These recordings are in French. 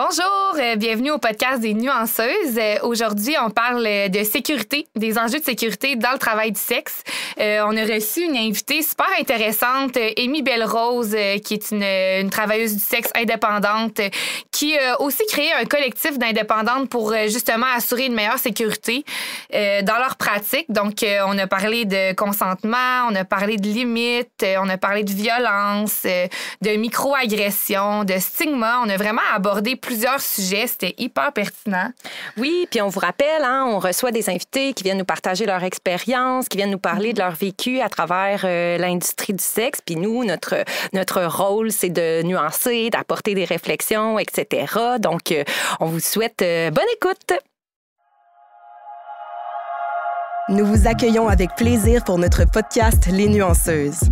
Bonjour, bienvenue au podcast des Nuanceuses. Aujourd'hui, on parle de sécurité, des enjeux de sécurité dans le travail du sexe. On a reçu une invitée super intéressante, Amy Belle-Rose, qui est une travailleuse du sexe indépendante, qui a aussi créé un collectif d'indépendantes pour justement assurer une meilleure sécurité dans leur pratique. Donc, on a parlé de consentement, on a parlé de limites, on a parlé de violence, de microagression, de stigma. On a vraiment abordé plusieurs sujets. C'était hyper pertinent. Oui, puis on vous rappelle, on reçoit des invités qui viennent nous partager leur expérience, qui viennent nous parler de leur vécu à travers l'industrie du sexe. Puis nous, notre rôle, c'est de nuancer, d'apporter des réflexions, etc. Donc, on vous souhaite bonne écoute. Nous vous accueillons avec plaisir pour notre podcast Les Nuanceuses.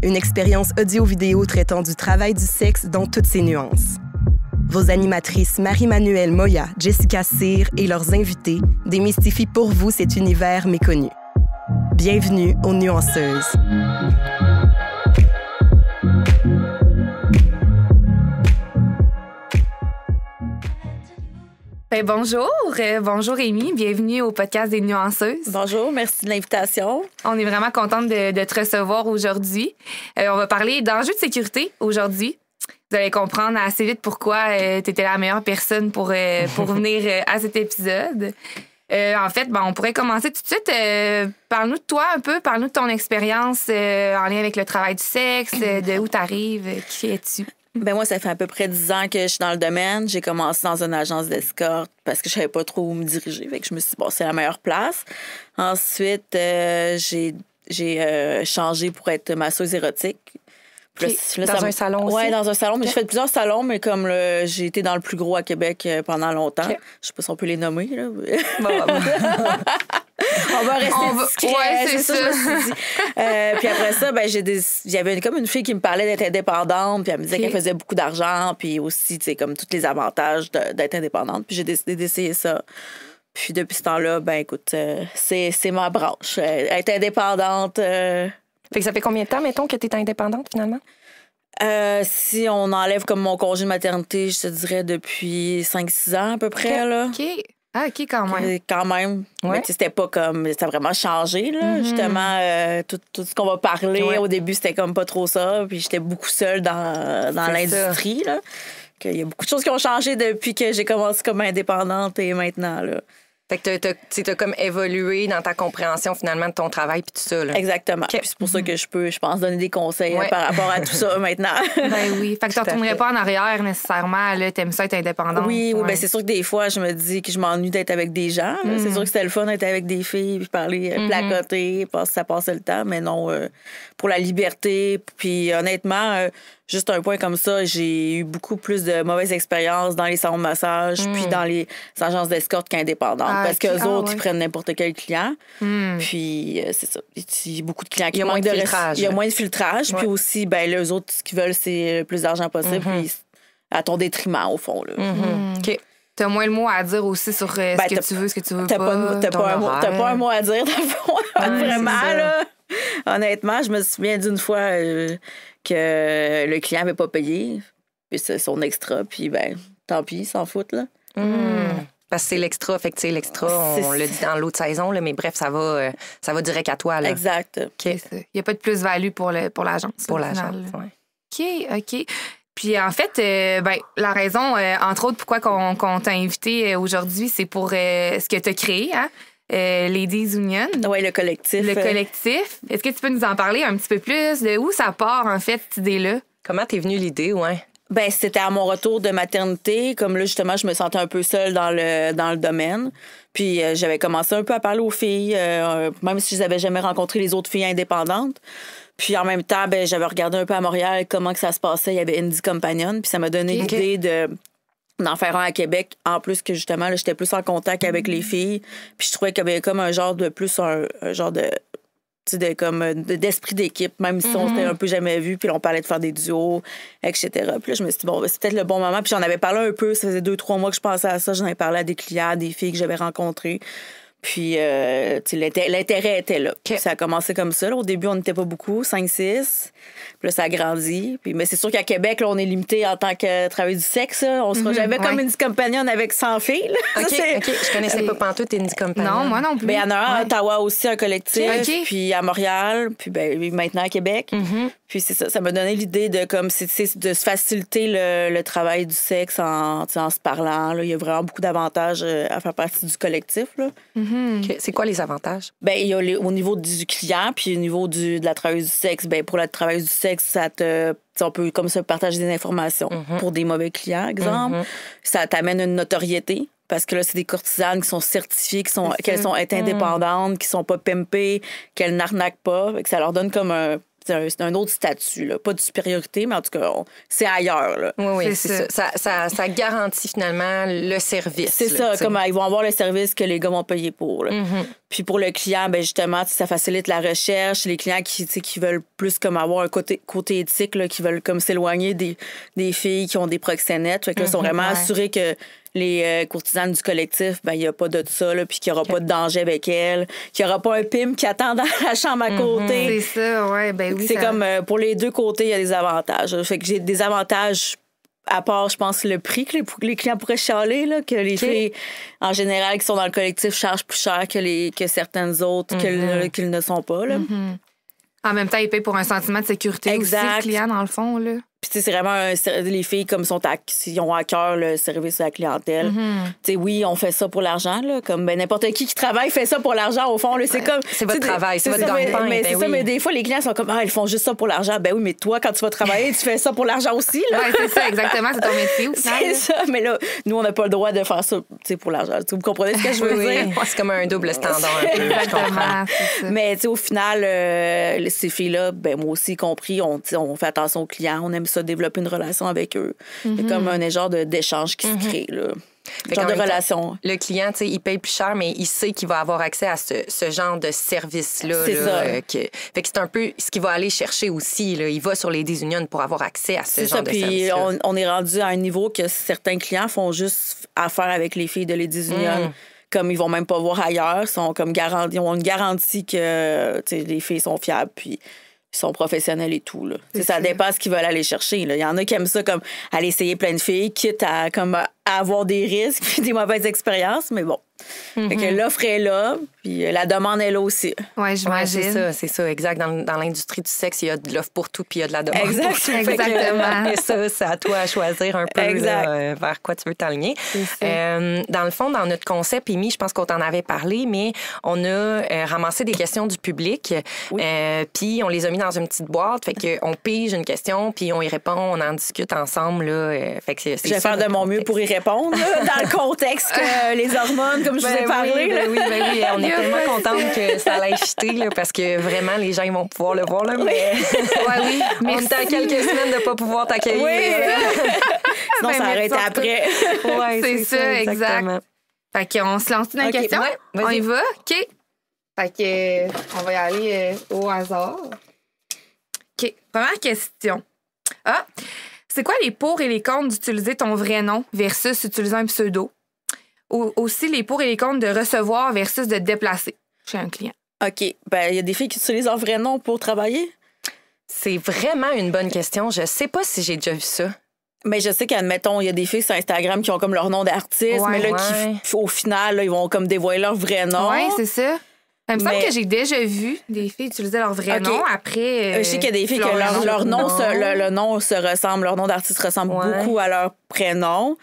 Une expérience audio-vidéo traitant du travail du sexe dans toutes ses nuances. Vos animatrices Marie-Manuelle Moya, Jessica Cyr et leurs invités démystifient pour vous cet univers méconnu. Bienvenue aux Nuanceuses. Bonjour, bonjour Amy, bienvenue au podcast des Nuanceuses. Bonjour, merci de l'invitation. On est vraiment contente de te recevoir aujourd'hui. On va parler d'enjeux de sécurité aujourd'hui. Vous allez comprendre assez vite pourquoi tu étais la meilleure personne pour venir à cet épisode. En fait, on pourrait commencer tout de suite. Parle-nous de toi un peu, parle-nous de ton expérience en lien avec le travail du sexe, de où tu arrives, qui es-tu? Moi, ça fait à peu près 10 ans que je suis dans le domaine. J'ai commencé dans une agence d'escorte parce que je savais pas trop où me diriger. Fait que je me suis dit, c'est la meilleure place. Ensuite, j'ai changé pour être masseuse érotique. Okay. Dans un salon aussi? Oui, dans un salon. Mais j'ai fait plusieurs salons, mais comme j'ai été dans le plus gros à Québec pendant longtemps. Okay. Je sais pas si on peut les nommer. Là. On va rester discret. Ouais, c'est ça. Je me suis dit. Puis après ça, j'avais comme une fille qui me parlait d'être indépendante, puis elle me disait qu'elle faisait beaucoup d'argent, puis aussi, tu sais, comme tous les avantages d'être indépendante. Puis j'ai décidé d'essayer ça. Puis depuis ce temps-là, écoute, c'est ma branche. Être indépendante... Fait que ça fait combien de temps, mettons, que tu es indépendante, finalement? Si on enlève comme mon congé de maternité, je te dirais depuis 5-6 ans à peu près. Okay. Là. OK. Ah, OK, quand même. Quand même. Ouais. Mais c'était pas comme... Ça a vraiment changé, là. Justement, tout ce qu'on va parler, au début, c'était comme pas trop ça. Puis j'étais beaucoup seule dans l'industrie, là. Il y a beaucoup de choses qui ont changé depuis que j'ai commencé comme indépendante et maintenant, là. Fait que t'as comme évolué dans ta compréhension, finalement, de ton travail puis tout ça, là. Exactement. Okay. Puis c'est pour ça que je pense, donner des conseils par rapport à tout ça maintenant. Oui. Fait que tu ne retournerais pas en arrière nécessairement. Là, t'aimes ça être indépendante. Oui, c'est sûr que des fois, je me dis que je m'ennuie d'être avec des gens. C'est sûr que c'était le fun d'être avec des filles, puis parler, placoter, ça passait le temps. Mais non, pour la liberté. Puis honnêtement... juste un point comme ça, j'ai eu beaucoup plus de mauvaises expériences dans les salons de massage puis dans les agences d'escorte qu'indépendantes. Parce qu'eux autres, ils prennent n'importe quel client. Puis c'est ça. Il y a beaucoup de clients qui manquent de filtrage. Il y a moins de filtrage. Puis aussi, eux autres, ce qu'ils veulent, c'est le plus d'argent possible. Puis à ton détriment, au fond. Là. OK. T'as moins le mot à dire aussi sur ce que tu veux, ce que tu veux pas. T'as pas un mot à dire, vraiment, là. Honnêtement, je me souviens d'une fois que le client n'avait pas payé, puis c'est son extra, puis tant pis, s'en foutent, là. Parce que c'est l'extra, fait que l'extra, on l'a dit dans l'autre saison, là, mais bref, ça va direct à toi, là. Exact. Okay. Il n'y a pas de plus-value pour l'agence. Pour l'agence, oui. OK. Puis en fait, la raison, entre autres, pourquoi qu'on t'a invité aujourd'hui, c'est pour ce que tu as créé, hein? Ladies Union. Oui, le collectif. Le collectif. Est-ce que tu peux nous en parler un petit peu plus? De où ça part, en fait, cette idée-là? Comment t'es venue l'idée, ouais? C'était à mon retour de maternité. Comme là, justement, je me sentais un peu seule dans le domaine. Puis j'avais commencé un peu à parler aux filles, même si je n'avais jamais rencontré les autres filles indépendantes. Puis en même temps, j'avais regardé un peu à Montréal comment que ça se passait. Il y avait Indie Companion. Puis ça m'a donné l'idée d'en faire un à Québec. En plus que justement, là, j'étais plus en contact avec les filles. Puis je trouvais qu'il y avait comme un genre de d'esprit d'équipe, même si on s'était un peu jamais vu, puis là, on parlait de faire des duos, etc. Puis là, je me suis dit, c'est peut-être le bon moment. Puis j'en avais parlé un peu, ça faisait 2-3 mois que je pensais à ça. J'en avais parlé à des clients, à des filles que j'avais rencontrées. Puis, l'intérêt était là. Okay. Ça a commencé comme ça. Là. Au début, on n'était pas beaucoup, 5-6. Puis là, ça a grandi. Puis, mais c'est sûr qu'à Québec, là, on est limité en tant que travailleuse du sexe. Là. On sera jamais comme Indie Companion avec 100 filles. Là. OK. Je connaissais pas pantoute Indie Companion. Non, moi non plus. Ben, il y en a un à Ottawa aussi, un collectif. Okay. Puis à Montréal. Puis maintenant à Québec. Puis c'est ça. Ça m'a donné l'idée de, comme, c'est de se faciliter le travail du sexe en se parlant. Là. Il y a vraiment beaucoup d'avantages à faire partie du collectif. Là. Okay. C'est quoi les avantages? Ben, il y a au niveau du client, puis au niveau de la travailleuse du sexe. Ben, pour la travailleuse du sexe, on peut comme ça partager des informations pour des mauvais clients, exemple. Ça t'amène une notoriété. Parce que là, c'est des courtisanes qui sont certifiées, qu'elles sont indépendantes, qui sont pas pimpées, qu'elles n'arnaquent pas. Que ça leur donne comme un autre statut, là. Pas de supériorité, mais en tout cas, c'est ailleurs. Là. Oui, c'est ça. Ça garantit finalement le service. C'est ça, comme ils vont avoir le service que les gars vont payer pour. Là. Puis pour le client, ben justement, ça facilite la recherche. Les clients qui veulent plus comme avoir un côté éthique, là, qui veulent comme s'éloigner des filles qui ont des proxénètes. Fait que là, sont vraiment assurés que les courtisanes du collectif, ben il n'y a pas de ça, là, puis qu'il n'y aura pas de danger avec elles, qu'il n'y aura pas un pimp qui attend dans la chambre à côté. C'est ça, ouais, ben oui. C'est comme, pour les deux côtés, il y a des avantages. Fait que j'ai des avantages, à part, je pense, le prix que les clients pourraient chialer, là, que les filles, en général, qui sont dans le collectif, chargent plus cher que certaines autres qu'ils ne sont pas, là. En même temps, ils payent pour un sentiment de sécurité aussi, le client, dans le fond, là. Puis, tu sais, c'est vraiment les filles, comme ils ont à cœur le service à la clientèle. Tu sais, oui, on fait ça pour l'argent, là. Comme n'importe qui travaille fait ça pour l'argent, au fond, là. C'est comme. C'est votre travail, c'est votre gagne-pain. Mais c'est ça, mais des fois, les clients sont comme, ils font juste ça pour l'argent. Ben oui, mais toi, quand tu vas travailler, tu fais ça pour l'argent aussi, là. Oui, c'est ça, exactement. C'est ton métier aussi. C'est ça, mais là, nous, on n'a pas le droit de faire ça, tu sais, pour l'argent. Vous comprenez ce que je veux dire? C'est comme un double standard, un peu. Exactement. Mais, tu sais, au final, ces filles-là, ben moi aussi compris, on fait attention aux clients, on aime ça développer une relation avec eux. C'est comme un genre d'échange qui se crée, là. Genre de relation. Le client, tu sais, il paye plus cher, mais il sait qu'il va avoir accès à ce genre de service-là. C'est ça. Fait que c'est un peu ce qu'il va aller chercher aussi. Là. Il va sur les Disunion pour avoir accès à ce genre de service. Puis on est rendu à un niveau que certains clients font juste affaire avec les filles de les Disunion. Comme ils vont même pas voir ailleurs. Ils ont une garantie que les filles sont fiables. Puis ils sont professionnels et tout. Là. Ça dépend ce qu'ils veulent aller chercher. Là. Il y en a qui aiment ça comme aller essayer plein de filles, quitte à avoir des risques puis des mauvaises expériences, mais bon. Fait que l'offre est là, puis la demande est là aussi. Oui, j'imagine. C'est ça, exact. Dans l'industrie du sexe, il y a de l'offre pour tout, puis il y a de la demande pour tout. Exactement. Et ça, c'est à toi à choisir un peu là, vers quoi tu veux t'aligner. Dans le fond, dans notre concept, Amy, je pense qu'on t'en avait parlé, mais on a ramassé des questions du public, puis on les a mis dans une petite boîte. Fait qu'on pige une question, puis on y répond, on en discute ensemble. Là, fait que je vais faire de mon mieux pour y répondre, là, dans le contexte que les hormones, comme je vous ai parlé. Oui, on est tellement contente que ça allait fitter, là, parce que vraiment, les gens ils vont pouvoir le voir. Là, mais on est à quelques semaines de ne pas pouvoir t'accueillir. Oui. Sinon, ça aurait été après. C'est ça, exactement. Fait qu'on se lance dans la question. On y va? OK. Fait que, on va y aller au hasard. OK. Première question. C'est quoi les pour et les contre d'utiliser ton vrai nom versus utiliser un pseudo? Aussi, les pour et les contre de recevoir versus de déplacer chez un client. OK. Ben, il y a des filles qui utilisent leur vrai nom pour travailler? C'est vraiment une bonne question. Je sais pas si j'ai déjà vu ça. Mais je sais qu'admettons, il y a des filles sur Instagram qui ont comme leur nom d'artiste, mais là, qui, au final, là, ils vont comme dévoiler leur vrai nom. Oui, c'est ça. Il me semble que j'ai déjà vu des filles utiliser leur vrai nom après. Je sais qu'il y a des filles que leur nom, le nom se ressemble, leur nom d'artiste ressemble beaucoup à leur prénom.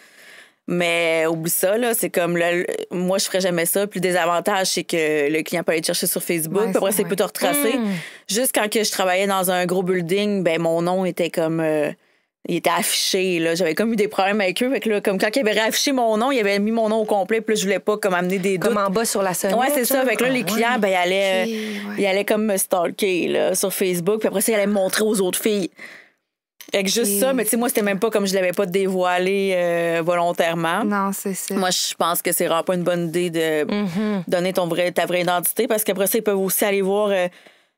Mais oublie ça, là, c'est comme moi, je ferais jamais ça. Puis le désavantage, c'est que le client peut aller te chercher sur Facebook, puis après, c'est peut te retracer. Juste quand que je travaillais dans un gros building, ben mon nom était comme. Il était affiché, là. J'avais comme eu des problèmes avec eux. Fait que là, comme quand il avait réaffiché mon nom, il avait mis mon nom au complet. Puis là, je voulais pas comme amener des doutes. Comme en bas sur la sonnette. Ouais, c'est ça. Fait que là, les clients, ben, ils allaient comme me stalker, là, sur Facebook. Puis après ça, ils allaient me montrer aux autres filles. Fait que juste ça, mais tu sais, moi, c'était même pas comme je l'avais pas dévoilé volontairement. Non, c'est ça. Moi, je pense que c'est vraiment pas une bonne idée de donner ta vraie identité parce qu'après ça, ils peuvent aussi aller voir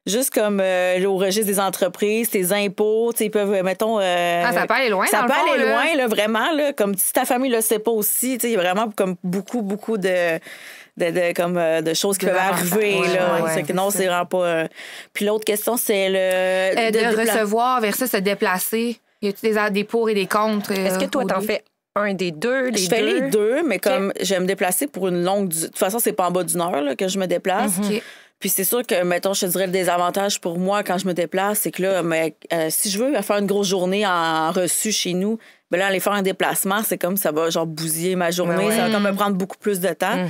juste comme au registre des entreprises, tes impôts, ils peuvent, mettons... ça peut aller loin, ça dans peut le fond, aller loin, là, vraiment, là, comme si ta famille le sait pas aussi. Il y a vraiment comme beaucoup de de choses qui peuvent arriver. Là. C'est que non, c'est vraiment pas... Puis l'autre question, c'est le... de recevoir versus se déplacer. Y a-t-il des pour et des contre? Est-ce que toi, t'en fais un des deux? Je fais les deux, mais comme je vais me déplacer pour une longue... De toute façon, c'est pas en bas d'une heure là, que je me déplace. Puis c'est sûr que, mettons, je te dirais le désavantage pour moi quand je me déplace, c'est que là, si je veux faire une grosse journée en reçu chez nous, ben là, aller faire un déplacement, c'est comme ça va genre bousiller ma journée. Ça va comme me prendre beaucoup plus de temps.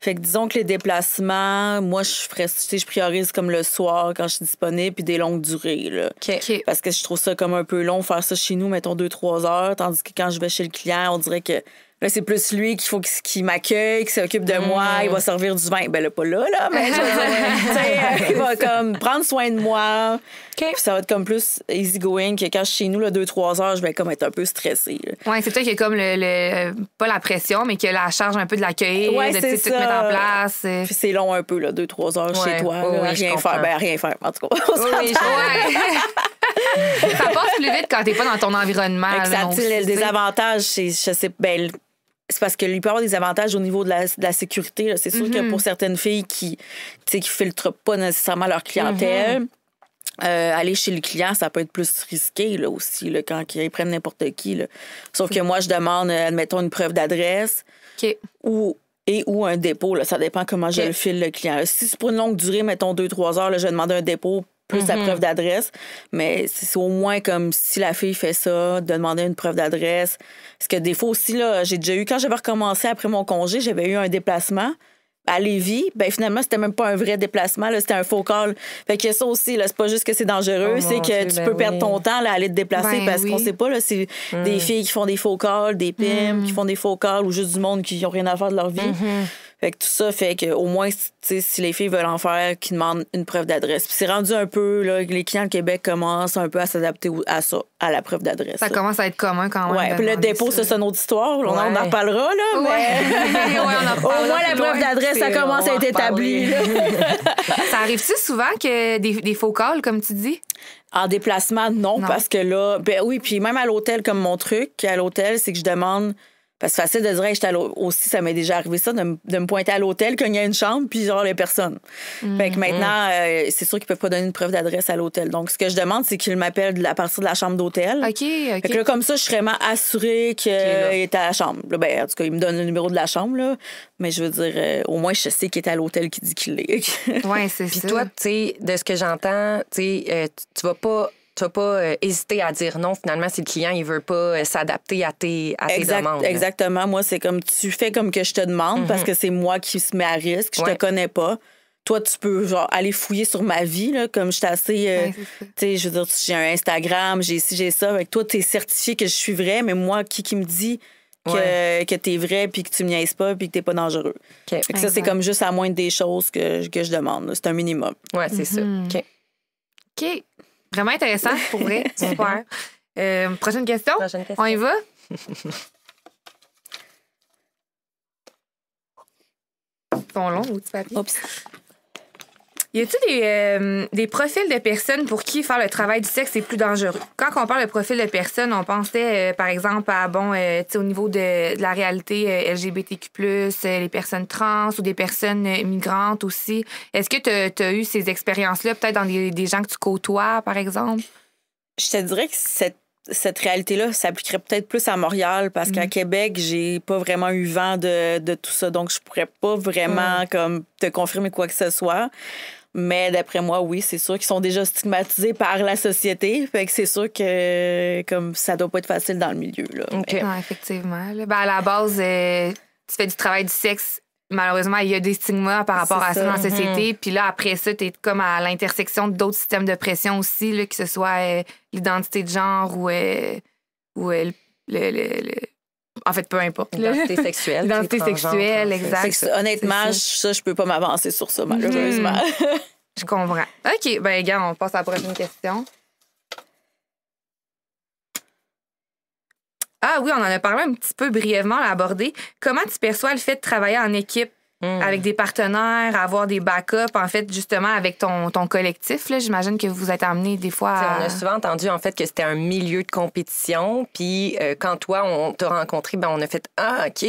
Fait que disons que les déplacements, moi, je priorise comme le soir quand je suis disponible, puis des longues durées. Là. Parce que je trouve ça comme un peu long, faire ça chez nous, mettons 2-3 heures, tandis que quand je vais chez le client, on dirait que là, c'est plus lui qu'il faut qu'il m'accueille, qu'il s'occupe de moi, il va servir du vin. Ben là, pas là, mais je veux dire, il va comme prendre soin de moi. Puis ça va être comme plus easy going que quand je suis chez nous, 2-3 heures, je vais comme être un peu stressée. Oui, c'est peut-être qu'il y a comme pas la pression, mais que la charge un peu de l'accueil, de tout mettre en place. Puis c'est long un peu, 2-3 heures chez toi, à rien faire. Ben, à rien faire, en tout cas. Ça passe plus vite quand t'es pas dans ton environnement. Le désavantage, c'est parce qu'il peut y avoir des avantages au niveau de la sécurité. Là. C'est sûr que pour certaines filles qui filtrent pas nécessairement leur clientèle, aller chez le client, ça peut être plus risqué là, aussi là, quand ils prennent n'importe qui. Là. Sauf que moi, je demande, admettons, une preuve d'adresse ou un dépôt. Là. Ça dépend comment je le file le client. Si c'est pour une longue durée, mettons 2-3 heures, là, je vais demander un dépôt plus la preuve d'adresse. Mais c'est au moins comme si la fille fait ça, de demander une preuve d'adresse. Parce que des fois aussi, là, j'ai déjà eu, quand j'avais recommencé après mon congé, j'avais eu un déplacement à Lévis. Ben finalement, c'était même pas un vrai déplacement, là, c'était un faux call. Fait que ça aussi, là, c'est pas juste que c'est dangereux, c'est que tu peux perdre ton temps là, à aller te déplacer parce qu'on sait pas, là, c'est des filles qui font des faux calls, des pimps qui font des faux calls ou juste du monde qui ont rien à faire de leur vie. Fait que tout ça fait qu'au moins, si les filles veulent en faire, qu'ils demandent une preuve d'adresse. Puis c'est rendu un peu, là, les clients au Québec commencent un peu à s'adapter à ça, à la preuve d'adresse. Ça commence à être commun quand même. Ouais, puis le dépôt, ça, c'est une autre histoire. On en reparlera, là, mais au moins, la preuve d'adresse, ça commence à être établi. Ça arrive-tu souvent que des faux calls, comme tu dis? En déplacement, non, parce que là, ben oui, puis même à l'hôtel, comme mon truc, à l'hôtel, c'est que je demande... Parce que c'est facile de dire, j'étais aussi, ça m'est déjà arrivé ça, de me pointer à l'hôtel, cogner une chambre, puis genre les personnes. Fait que maintenant, c'est sûr qu'ils peuvent pas donner une preuve d'adresse à l'hôtel. Donc, ce que je demande, c'est qu'ils m'appellent à partir de la chambre d'hôtel. OK. Fait que là, comme ça, je suis vraiment assurée qu'il est à la chambre. Là, ben, en tout cas, il me donne le numéro de la chambre, là. Mais je veux dire, au moins, je sais qu'il est à l'hôtel qui dit qu'il l'est. Oui, c'est ça. Puis toi, tu sais, de ce que j'entends, tu vas pas... Tu vas pas hésiter à dire non, finalement, si le client il veut pas s'adapter à tes demandes. Exactement. Moi, c'est comme tu fais comme que je te demande parce que c'est moi qui se mets à risque. Je te connais pas. Toi, tu peux genre aller fouiller sur ma vie, là, comme je suis assez... tu sais, je veux dire, j'ai un Instagram, j'ai ci, j'ai ça. Avec toi, tu es certifié que je suis vrai, mais moi, qui me dit que tu es vrai puis que tu me niaises pas puis que tu n'es pas dangereux. Fait que ça, c'est comme juste la moindre des choses que je demande. C'est un minimum. Oui, c'est ça. OK. Vraiment intéressant, pour vrai. Super. Prochaine question? On y va? Ils sont longs, ou du papier? Oups. Y a-t-il des profils de personnes pour qui faire le travail du sexe est plus dangereux? Quand on parle de profil de personnes, on pensait, par exemple, à, au niveau de la réalité LGBTQ+, les personnes trans ou des personnes migrantes aussi. Est-ce que tu as eu ces expériences-là, peut-être dans des gens que tu côtoies, par exemple? Je te dirais que cette réalité-là s'appliquerait peut-être plus à Montréal parce qu'à Québec, j'ai pas vraiment eu vent de tout ça. Donc, je pourrais pas vraiment comme te confirmer quoi que ce soit. Mais d'après moi, oui, c'est sûr qu'ils sont déjà stigmatisés par la société. Fait que c'est sûr que comme ça doit pas être facile dans le milieu. Là. Okay. Ouais, effectivement. Ben, à la base, tu fais du travail du sexe. Malheureusement, il y a des stigmas par rapport à ça dans la société. Puis là, après ça, tu es comme à l'intersection d'autres systèmes de pression aussi, là, que ce soit l'identité de genre ou en fait, peu importe. L'identité sexuelle. L'identité sexuelle, exact. Honnêtement, je peux pas m'avancer sur ça, malheureusement. Je comprends. OK, ben gars, on passe à la prochaine question. Ah oui, on en a parlé un petit peu brièvement, à aborder. Comment tu perçois le fait de travailler en équipe avec des partenaires, avoir des backups, en fait, justement, avec ton collectif? Là, j'imagine que vous êtes amenés des fois à... On a souvent entendu, en fait, que c'était un milieu de compétition. Puis quand toi, on t'a rencontré, ben on a fait « Ah, OK,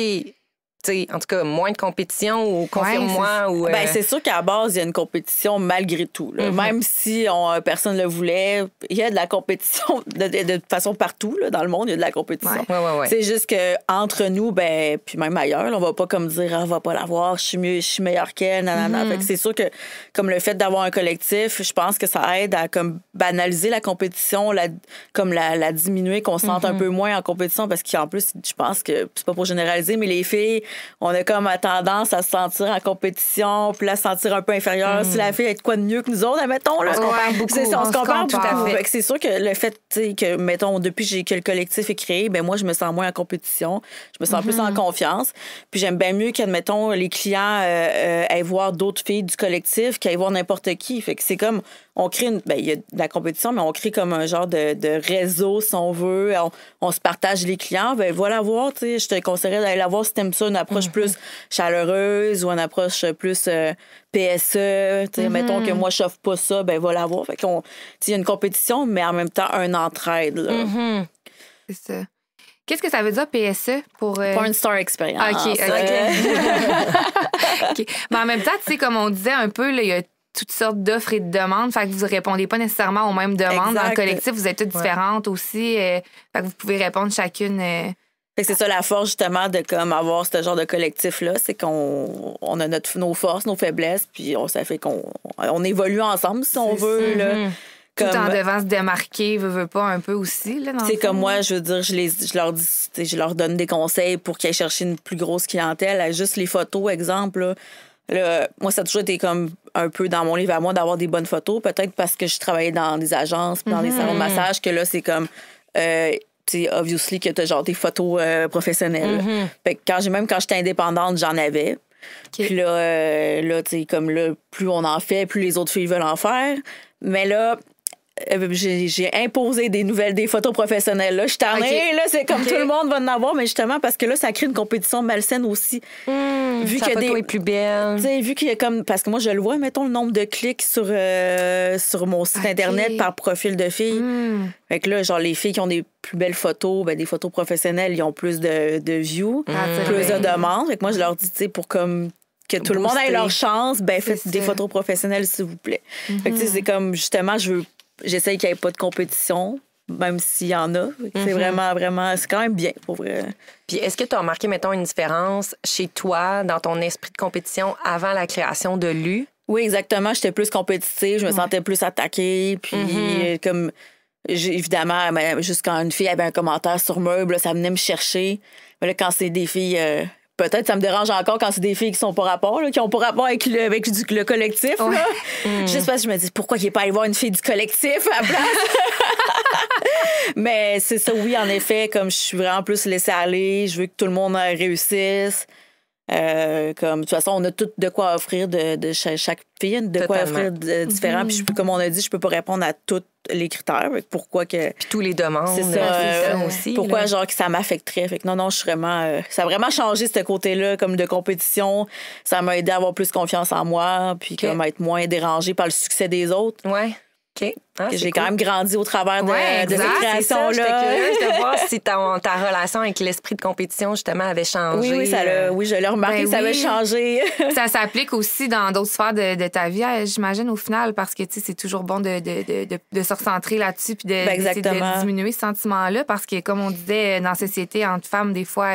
en tout cas, moins de compétition ou confirme-moi. Ou, c'est sûr qu'à la base, il y a une compétition malgré tout. Là. Même si personne ne le voulait, il y a de la compétition de façon partout là, dans le monde, il y a de la compétition. Ouais. C'est juste qu'entre nous, puis même ailleurs, là, on va pas comme dire on va pas l'avoir, je suis meilleure qu'elle, nanana. Fait que c'est sûr que comme le fait d'avoir un collectif, je pense que ça aide à comme banaliser la compétition, la diminuer, qu'on se sente un peu moins en compétition parce qu'en plus, je pense que c'est pas pour généraliser, mais les filles, on a comme tendance à se sentir en compétition, puis à se sentir un peu inférieure. Si la fille est de quoi de mieux que nous autres, admettons, là. On se compare beaucoup. On se compare tout à fait. Fait que c'est sûr que le fait que, mettons, depuis que le collectif est créé, ben moi, je me sens moins en compétition. Je me sens plus en confiance. Puis j'aime bien mieux qu'admettons, les clients aillent voir d'autres filles du collectif qu'aillent voir n'importe qui. Fait que c'est comme, on crée il y a de la compétition, mais on crée comme un genre de réseau, si on veut. On se partage les clients. Ben voilà voir, tu sais, je te conseillerais d'aller la voir si t'aimes ça, une approche plus chaleureuse ou une approche plus PSE. Tu sais, mettons que moi, je n'offre pas ça, ben va la voir. Fait qu'on, il y a une compétition, mais en même temps, un entraide. Là. C'est ça. Qu'est-ce que ça veut dire PSE pour... Porn Star Experience. OK. Mais en même temps, tu sais, comme on disait un peu, il y a toutes sortes d'offres et de demandes. Fait que vous ne répondez pas nécessairement aux mêmes demandes. Dans le collectif, vous êtes toutes différentes aussi. Fait que vous pouvez répondre chacune... Fait que c'est ça la force, justement, de comme avoir ce genre de collectif-là. C'est qu'on a nos forces, nos faiblesses, puis ça fait qu'on évolue ensemble, si on veut. Là. Tout en devant se démarquer, veut pas un peu aussi. C'est comme moi, je veux dire, je leur donne des conseils pour qu'ils aillent chercher une plus grosse clientèle. Juste les photos, exemple, là, moi, ça a toujours été comme un peu dans mon livre à moi d'avoir des bonnes photos. Peut-être parce que je travaillais dans des agences, puis dans des salons de massage, que là, c'est comme... obviously que t'as genre des photos professionnelles. Fait que quand j'étais indépendante, j'en avais. Puis là tu sais, comme là, plus on en fait, plus les autres filles veulent en faire. Mais là, j'ai imposé des photos professionnelles. Là, je suis tannée, là, c'est comme tout le monde va en avoir, mais justement parce que là, ça crée une compétition malsaine aussi. Vu que photo est plus belle. Vu qu'il y a comme... Parce que moi, je le vois, mettons, le nombre de clics sur mon site Internet par profil de filles. Fait que là, genre, les filles qui ont des plus belles photos, des photos professionnelles, ils ont plus de views, plus de demandes. Fait que moi, je leur dis, tu sais, pour comme... que tout le monde ait leur chance, faites des photos professionnelles, s'il vous plaît. Fait que, c'est comme, justement, j'essaye qu'il n'y ait pas de compétition, même s'il y en a. C'est vraiment, vraiment... C'est quand même bien, pour vrai. Puis est-ce que tu as remarqué, mettons, une différence chez toi, dans ton esprit de compétition, avant la création de l'U? Oui, exactement. J'étais plus compétitive. Je me sentais plus attaquée. Puis, comme... Évidemment, juste quand une fille avait un commentaire sur Meuble, là, ça venait me chercher. Mais là, quand c'est des filles... peut-être ça me dérange encore quand c'est des filles qui sont pas rapport, là, qui ont pas rapport avec le collectif. Là. Juste parce que je me dis, pourquoi il n'est pas allé voir une fille du collectif à la place? Mais c'est ça, oui, en effet, comme je suis vraiment plus laissée aller, je veux que tout le monde réussisse. Comme de toute façon, on a tout de quoi offrir de chaque fille, de quoi offrir de différent. Puis comme on a dit, je peux pas répondre à tous les critères. Pourquoi que... Puis tous les demandes. C'est ça aussi. Pourquoi, là. Genre, que ça m'affecterait. Fait que non, je suis vraiment... ça a vraiment changé ce côté-là, comme de compétition. Ça m'a aidé à avoir plus confiance en moi, puis comme à être moins dérangée par le succès des autres. Ouais. OK. J'ai quand même grandi au travers de ces créations-là. J'étais curieuse de voir si ta relation avec l'esprit de compétition, justement, avait changé. Oui, je l'ai remarqué, ça avait changé. Ça s'applique aussi dans d'autres sphères de ta vie, j'imagine, au final, parce que c'est toujours bon de se recentrer là-dessus puis de diminuer ce sentiment-là, parce que, comme on disait, dans la société, entre femmes, des fois,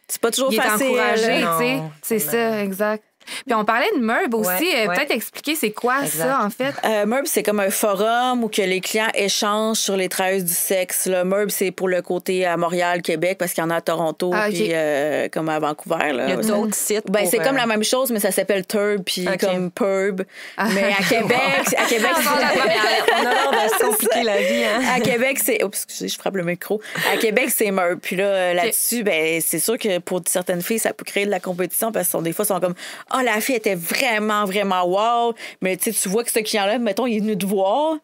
c'est pas toujours facile. Encouragé, c'est ça, exact. Puis on parlait de Meuble aussi. Peut-être expliquer c'est quoi ça, en fait. Meuble, c'est comme un forum où que les clients échangent sur les travailleuses du sexe. Là. Meuble, c'est pour le côté à Montréal, Québec, parce qu'il y en a à Toronto, puis comme à Vancouver. Là. Il y a d'autres sites. C'est comme la même chose, mais ça s'appelle Turb, puis comme Purb. Mais à Québec, on a l'air de se compliquer la vie. Hein? À Québec, c'est... Oups, excusez, je frappe le micro. À Québec, c'est Meuble. Puis là-dessus, c'est sûr que pour certaines filles, ça peut créer de la compétition, parce que des fois, ils sont comme... « Ah, la fille était vraiment, vraiment wow! » Mais tu vois que ce client-là, mettons, il est venu te voir.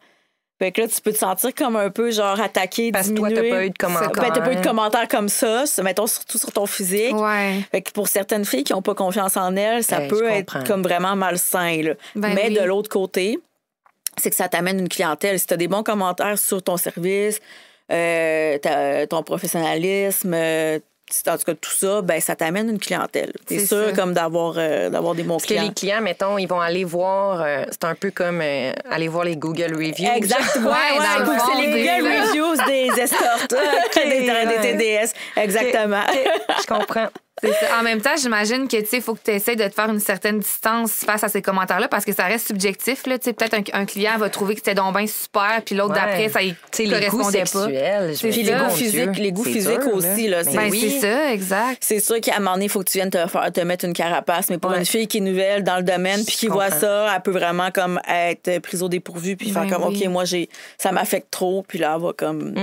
Fait que là, tu peux te sentir comme un peu, genre, attaqué, parce diminué. Parce que toi, t'as pas eu de commentaires. T'as pas eu de commentaires comme ça, mettons, surtout sur ton physique. Ouais. Fait que pour certaines filles qui ont pas confiance en elles, ça peut être comme vraiment malsain, là. Mais de l'autre côté, c'est que ça t'amène une clientèle. Si t'as des bons commentaires sur ton service, ton professionnalisme... en tout cas, tout ça, ben ça t'amène une clientèle. T'es C'est sûr ça. comme d'avoir des bons Parce que clients. les clients, mettons, ils vont aller voir, c'est un peu comme aller voir les Google Reviews. Exactement. Ouais, dans le fond, c'est les Google des- Reviews des escortes, des TDS. Exactement. OK, je comprends. C'est ça. En même temps, j'imagine que, tu sais, il faut que tu essaies de te faire une certaine distance face à ces commentaires-là parce que ça reste subjectif, là. Tu sais, peut-être un client va trouver que c'était donc bien super, puis l'autre Ouais. d'après, ça y Tu sais, les goûts correspondait pas. sexuels. je C'est me Puis dis, les ça. goûts mon Dieu, physiques, les goûts c'est physiques dur, aussi, là. Ben Ben, oui. c'est ça, exact. C'est sûr qu'à un moment donné, il faut que tu viennes te mettre une carapace. Mais pour Ouais. une fille qui est nouvelle dans le domaine puis qui Je voit comprends. ça, elle peut vraiment comme être prise au dépourvu puis Ben faire comme, oui. OK, moi, ça m'affecte trop. Puis là, elle va comme...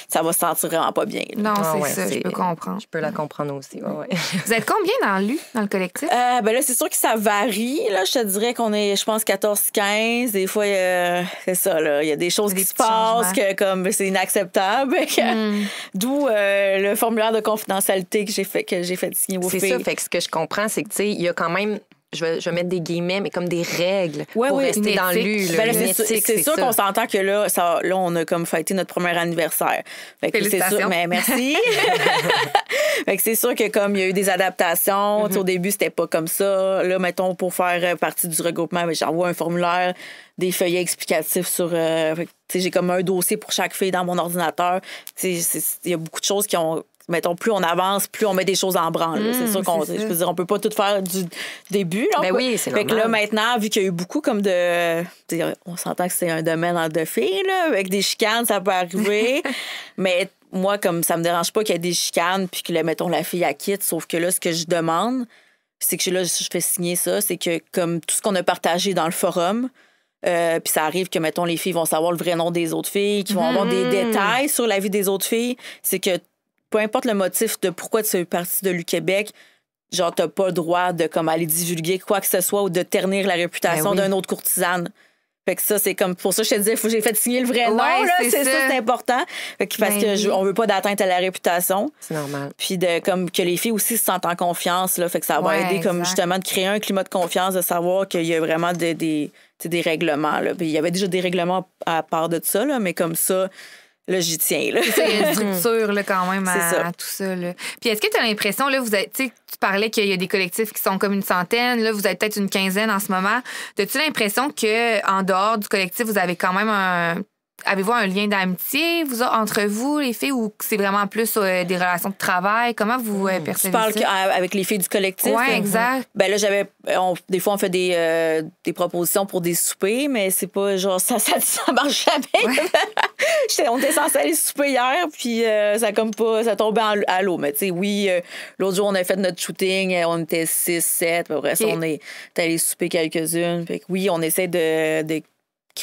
Ça va se sentir vraiment pas bien. là. Non, Ah c'est ouais, ça, je peux comprendre. Je peux la comprendre aussi, ouais. Vous êtes combien dans le collectif? Ben là, c'est sûr que ça varie. Là, je te dirais qu'on est, je pense, 14-15. Des fois, c'est ça, là. Il y a des choses Des qui se petits passent changements. que comme c'est inacceptable. D'où le formulaire de confidentialité que j'ai fait signer aux C'est filles. ça, fait que ce que je comprends, c'est que, tu sais, il y a quand même, je vais mettre des guillemets, mais comme des règles Ouais, pour oui, rester une dans éthique. l'U. Ben là, une c'est éthique, c'est sûr ça. qu'on s'entend que là, on a comme fêté notre premier anniversaire. Fait que c'est Félicitations. sûr, mais merci. Fait que c'est sûr que comme il y a eu des adaptations, tu sais, au début, c'était pas comme ça. Là, mettons, pour faire partie du regroupement, ben, j'envoie un formulaire, des feuillets explicatifs sur... fait que, tu sais, j'ai comme un dossier pour chaque fille dans mon ordinateur. Tu sais, il y a beaucoup de choses qui ont... Mettons, plus on avance, plus on met des choses en branle. là. C'est sûr qu'on... c'est ça. Je veux dire, on peut pas tout faire du début. Là, Ben on peut- oui, c'est Fait que là, normal. maintenant, vu qu'il y a eu beaucoup comme de... tu sais, on s'entend que c'est un domaine de filles, là, avec des chicanes, ça peut arriver. Mais moi, comme ça me dérange pas qu'il y ait des chicanes puis que, là, mettons, la fille, elle quitte. Sauf que là, ce que je demande, c'est que là, je fais signer ça, c'est que comme tout ce qu'on a partagé dans le forum, puis ça arrive que, mettons, les filles vont savoir le vrai nom des autres filles, qui vont avoir des détails sur la vie des autres filles, c'est que peu importe le motif de pourquoi tu fais partie de l'U-Québec, genre, t'as pas le droit de comme aller divulguer quoi que ce soit ou de ternir la réputation Ben oui. d'une autre courtisane. Fait que ça, c'est comme pour ça que je te disais, faut que j'ai fait signer le vrai nom, Ouais, là. c'est C'est ça. ça, c'est important. Fait que, parce Ben que oui. on veut pas d'atteinte à la réputation. C'est normal. Puis de comme que les filles aussi se sentent en confiance, là. Fait que ça va Ouais, aider comme exact. justement de créer un climat de confiance, de savoir qu'il y a vraiment des règlements, là. Puis il y avait déjà des règlements à part de ça, là, mais comme ça, là, j'y tiens, là. Il y a une structure là, quand même C'est ça. à tout ça. Là. Puis est-ce que tu as l'impression, là, tu sais, tu parlais qu'il y a des collectifs qui sont comme une centaine, là, vous êtes peut-être une quinzaine en ce moment. As-tu l'impression qu'en dehors du collectif, vous avez quand même Avez-vous un lien d'amitié entre vous, les filles, ou c'est vraiment plus des relations de travail? Comment vous Tu percevez parles ça? avec les filles du collectif? Oui, là? exact. Ben là, des fois, on fait des propositions pour des soupers, mais c'est pas genre, ça marche jamais. On était censés aller souper hier, puis ça tombait à l'eau. Mais tu sais, oui, l'autre jour, on a fait notre shooting, on était 6, 7, puis après ça, Ok. on est allé souper quelques-unes. Fait que oui, on essaie de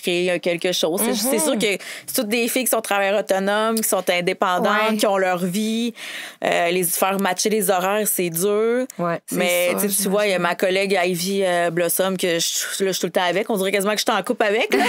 créer quelque chose. C'est sûr que c'est toutes des filles qui sont travailleurs autonomes, qui sont indépendantes, Ouais. qui ont leur vie. Les faire matcher les horaires, c'est dur. Ouais. Mais ça, tu vois, il y a ma collègue Ivy Blossom que je suis tout le temps avec. On dirait quasiment que je suis en couple avec. là.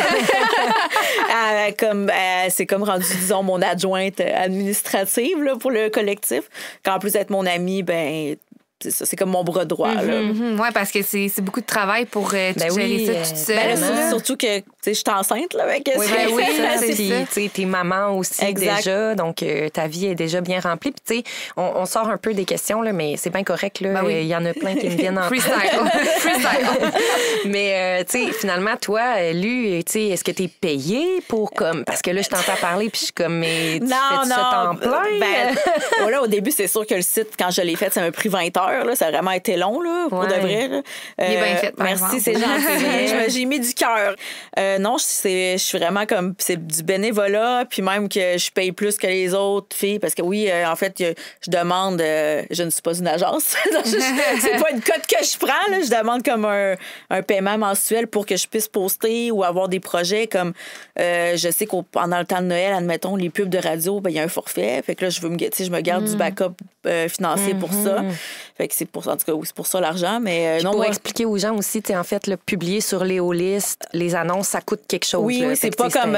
C'est comme rendu, disons, mon adjointe administrative là, pour le collectif. Qu'en plus d'être mon amie, ben c'est ça, c'est comme mon bras droit. là. Oui, parce que c'est beaucoup de travail pour gérer oui, ça toute seule. Ben là, Vraiment. surtout que tu sais, je suis enceinte. Là, avec Oui, ben oui, c'est Puis, ça. tu sais, t'es maman aussi Exact. déjà, donc ta vie est déjà bien remplie. Puis, tu sais, on sort un peu des questions, là, mais c'est bien correct. Là. Ben oui. Il y en a plein qui me viennent en tête. Freestyle. Mais, tu sais, finalement, toi, Lu, tu sais, est-ce que t'es payé pour comme. Parce que là, je t'entends parler, puis je suis comme, mais tu fais ça temps plein? Ben, voilà, au début, c'est sûr que le site, quand je l'ai fait, ça m'a pris 20 heures. Là. Ça a vraiment été long, là, pour Ouais. de vrai. Là. Il est bien fait, par merci, exemple. c'est gentil. J'ai mis du cœur. Non, je suis vraiment comme... C'est du bénévolat, puis même que je paye plus que les autres filles, parce que oui, en fait, je demande... je ne suis pas une agence. C'est pas une cote que je prends. Là. Je demande comme un paiement mensuel pour que je puisse poster ou avoir des projets comme... je sais que pendant le temps de Noël, admettons, les pubs de radio, ben, il y a un forfait. Fait que là, je me garde du backup financier pour ça. Fait que c'est pour ça, en tout cas, oui, c'est pour ça l'argent. Mais non, pour expliquer aux gens aussi, en fait, le publier sur Léolist, les annonces, ça coûte quelque chose. Oui, oui, c'est pas comme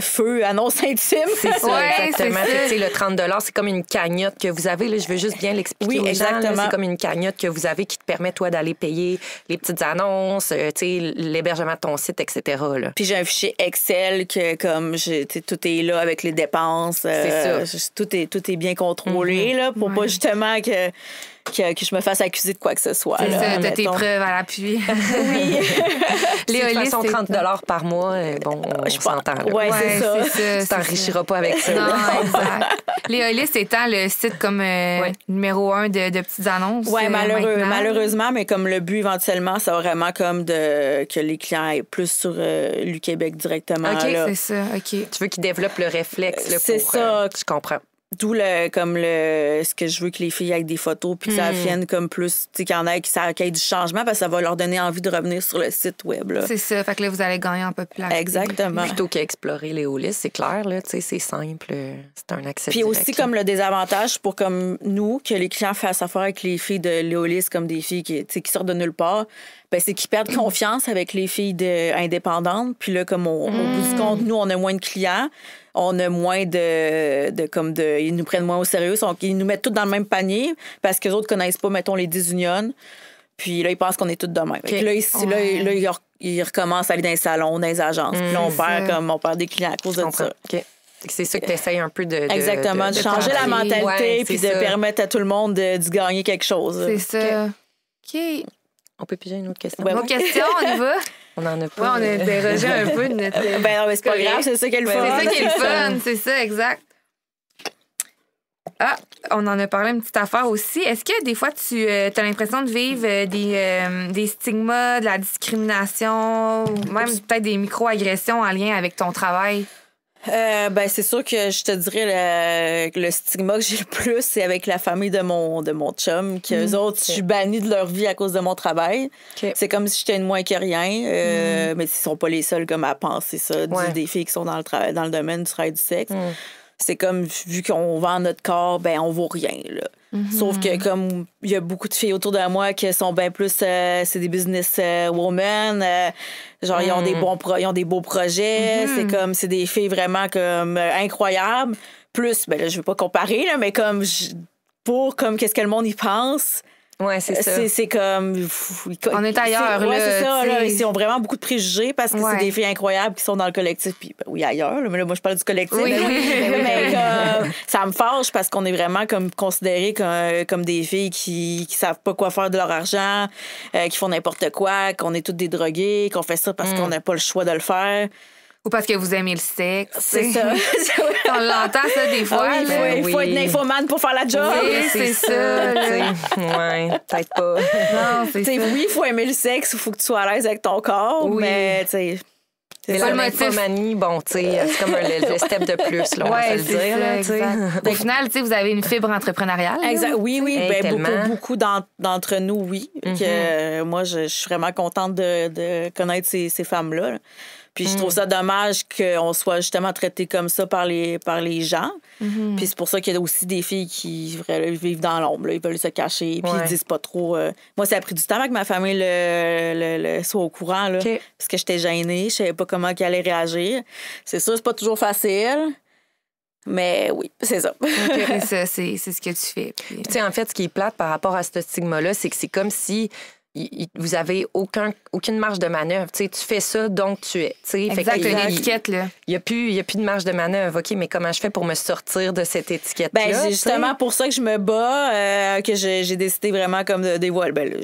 feu, annonce intime. C'est ça, exactement. Fait que, le 30 $, c'est comme une cagnotte que vous avez. Là, je veux juste bien l'expliquer aux gens. C'est comme une cagnotte que vous avez qui te permet, toi, d'aller payer les petites annonces, l'hébergement de ton site, etc. Là. Puis j'ai un fichier Excel que, comme, tout est là avec les dépenses. C'est ça. Tout est bien contrôlé, là, pour pas justement que je me fasse accuser de quoi que ce soit. C'est là, ça, t'as tes preuves à l'appui. Oui. Léolist, c'est 30 $ par mois. Bon, on s'entend. Oui, c'est ça. Tu t'enrichiras pas avec ça. Non, exact. Léolist étant le site comme numéro 1 de petites annonces. Oui, malheureusement, mais comme le but éventuellement, c'est vraiment comme que les clients aient plus sur l'UQuébec directement. OK, là. c'est ça. OK. Tu veux qu'ils développent le réflexe. Là, c'est ça. Je comprends. D'où ce que je veux que les filles aient des photos puis que ça vienne comme plus, tu sais, qu'il y en ait qui ait du changement parce que ça va leur donner envie de revenir sur le site web. Là. C'est ça. Fait que là, vous allez gagner en popularité. Exactement. Plutôt qu'explorer Léolist, c'est clair, là, tu sais, c'est simple, c'est un accès puis direct. Aussi, comme le désavantage pour comme nous, que les clients fassent affaire avec les filles de Léolist comme des filles qui sortent de nulle part, ben, c'est qu'ils perdent confiance avec les filles indépendantes. Puis là, comme au bout du compte, nous, on a moins de clients. On a moins ils nous prennent moins au sérieux. Ils nous mettent tous dans le même panier parce que les autres connaissent pas, mettons, les disunions. Puis là, ils pensent qu'on est tous de même. Okay. Là, ils recommencent à aller dans les salons, dans les agences. Puis là, on perd des clients à cause de ça. Okay. C'est ça que tu essayes un peu de exactement, de changer la mentalité puis de permettre à tout le monde de gagner quelque chose. C'est ça. OK. On peut piger une autre question. Une autre question, on y va? On en a pas. Oui, on a dérogé un peu de notre... Ben non, mais c'est pas grave, c'est ça qui est le fun. C'est ça qui est le fun, c'est ça, exact. Ah, on en a parlé une petite affaire aussi. Est-ce que des fois, tu as l'impression de vivre des stigmas, de la discrimination, ou même peut-être des micro-agressions en lien avec ton travail? Ben c'est sûr que je te dirais le stigma que j'ai le plus, c'est avec la famille de mon chum, qu'eux autres, je suis bannie de leur vie à cause de mon travail. Okay. C'est comme si j'étais une moins que rien, mais ils sont pas les seuls comme à penser ça, des filles qui sont dans le domaine du travail du sexe. C'est comme, vu qu'on vend notre corps, ben on vaut rien, là. Sauf que comme il y a beaucoup de filles autour de moi qui sont bien plus c'est des business women, genre ils ont des beaux projets, c'est des filles vraiment comme incroyables. Plus ben là je veux pas comparer là, mais comme pour comme qu'est-ce que le monde y pense. Ouais, c'est ça. C'est comme... On est ailleurs, là. C'est ça, là. Ils ont vraiment beaucoup de préjugés parce que c'est des filles incroyables qui sont dans le collectif. Puis, ben, oui, ailleurs, là, mais là, moi, je parle du collectif. Oui. Mais ça me fâche parce qu'on est vraiment comme considérés comme des filles qui savent pas quoi faire de leur argent, qui font n'importe quoi, qu'on est toutes des droguées, qu'on fait ça parce qu'on n'a pas le choix de le faire. Ou parce que vous aimez le sexe. C'est ça. On l'entend, ça, des fois. Il faut être nymphomane pour faire la job. Oui, c'est ça. Oui, peut-être pas. Non, c'est ça. Oui, il faut aimer le sexe, il faut que tu sois à l'aise avec ton corps, mais tu sais... C'est pas le motif. Bon, tu sais, c'est comme le step de plus, là, on va se le dire. Là, exact. Au final, tu sais, vous avez une fibre entrepreneuriale. Exact. Oui. Ben, beaucoup d'entre nous, oui. Que, moi, je suis vraiment contente de connaître ces femmes-là. Là. Puis je trouve ça dommage qu'on soit justement traité comme ça par les gens. Puis c'est pour ça qu'il y a aussi des filles qui vivent dans l'ombre. Ils veulent se cacher. Puis ils disent pas trop. Moi, ça a pris du temps avec ma famille le soit au courant. Là, parce que j'étais gênée. Je savais pas comment ils allaient réagir. C'est sûr, c'est pas toujours facile. Mais oui, c'est ça. C'est ce que tu fais. Tu sais, en fait, ce qui est plate par rapport à ce stigma-là, c'est que c'est comme si... vous avez aucune marge de manœuvre. T'sais, tu fais ça, donc tu es. Exact, une étiquette, là. Il n'y a plus de marge de manœuvre. OK, mais comment je fais pour me sortir de cette étiquette-là? Ben, c'est justement pour ça que je me bats, que j'ai décidé vraiment comme de dévoiler. Ben,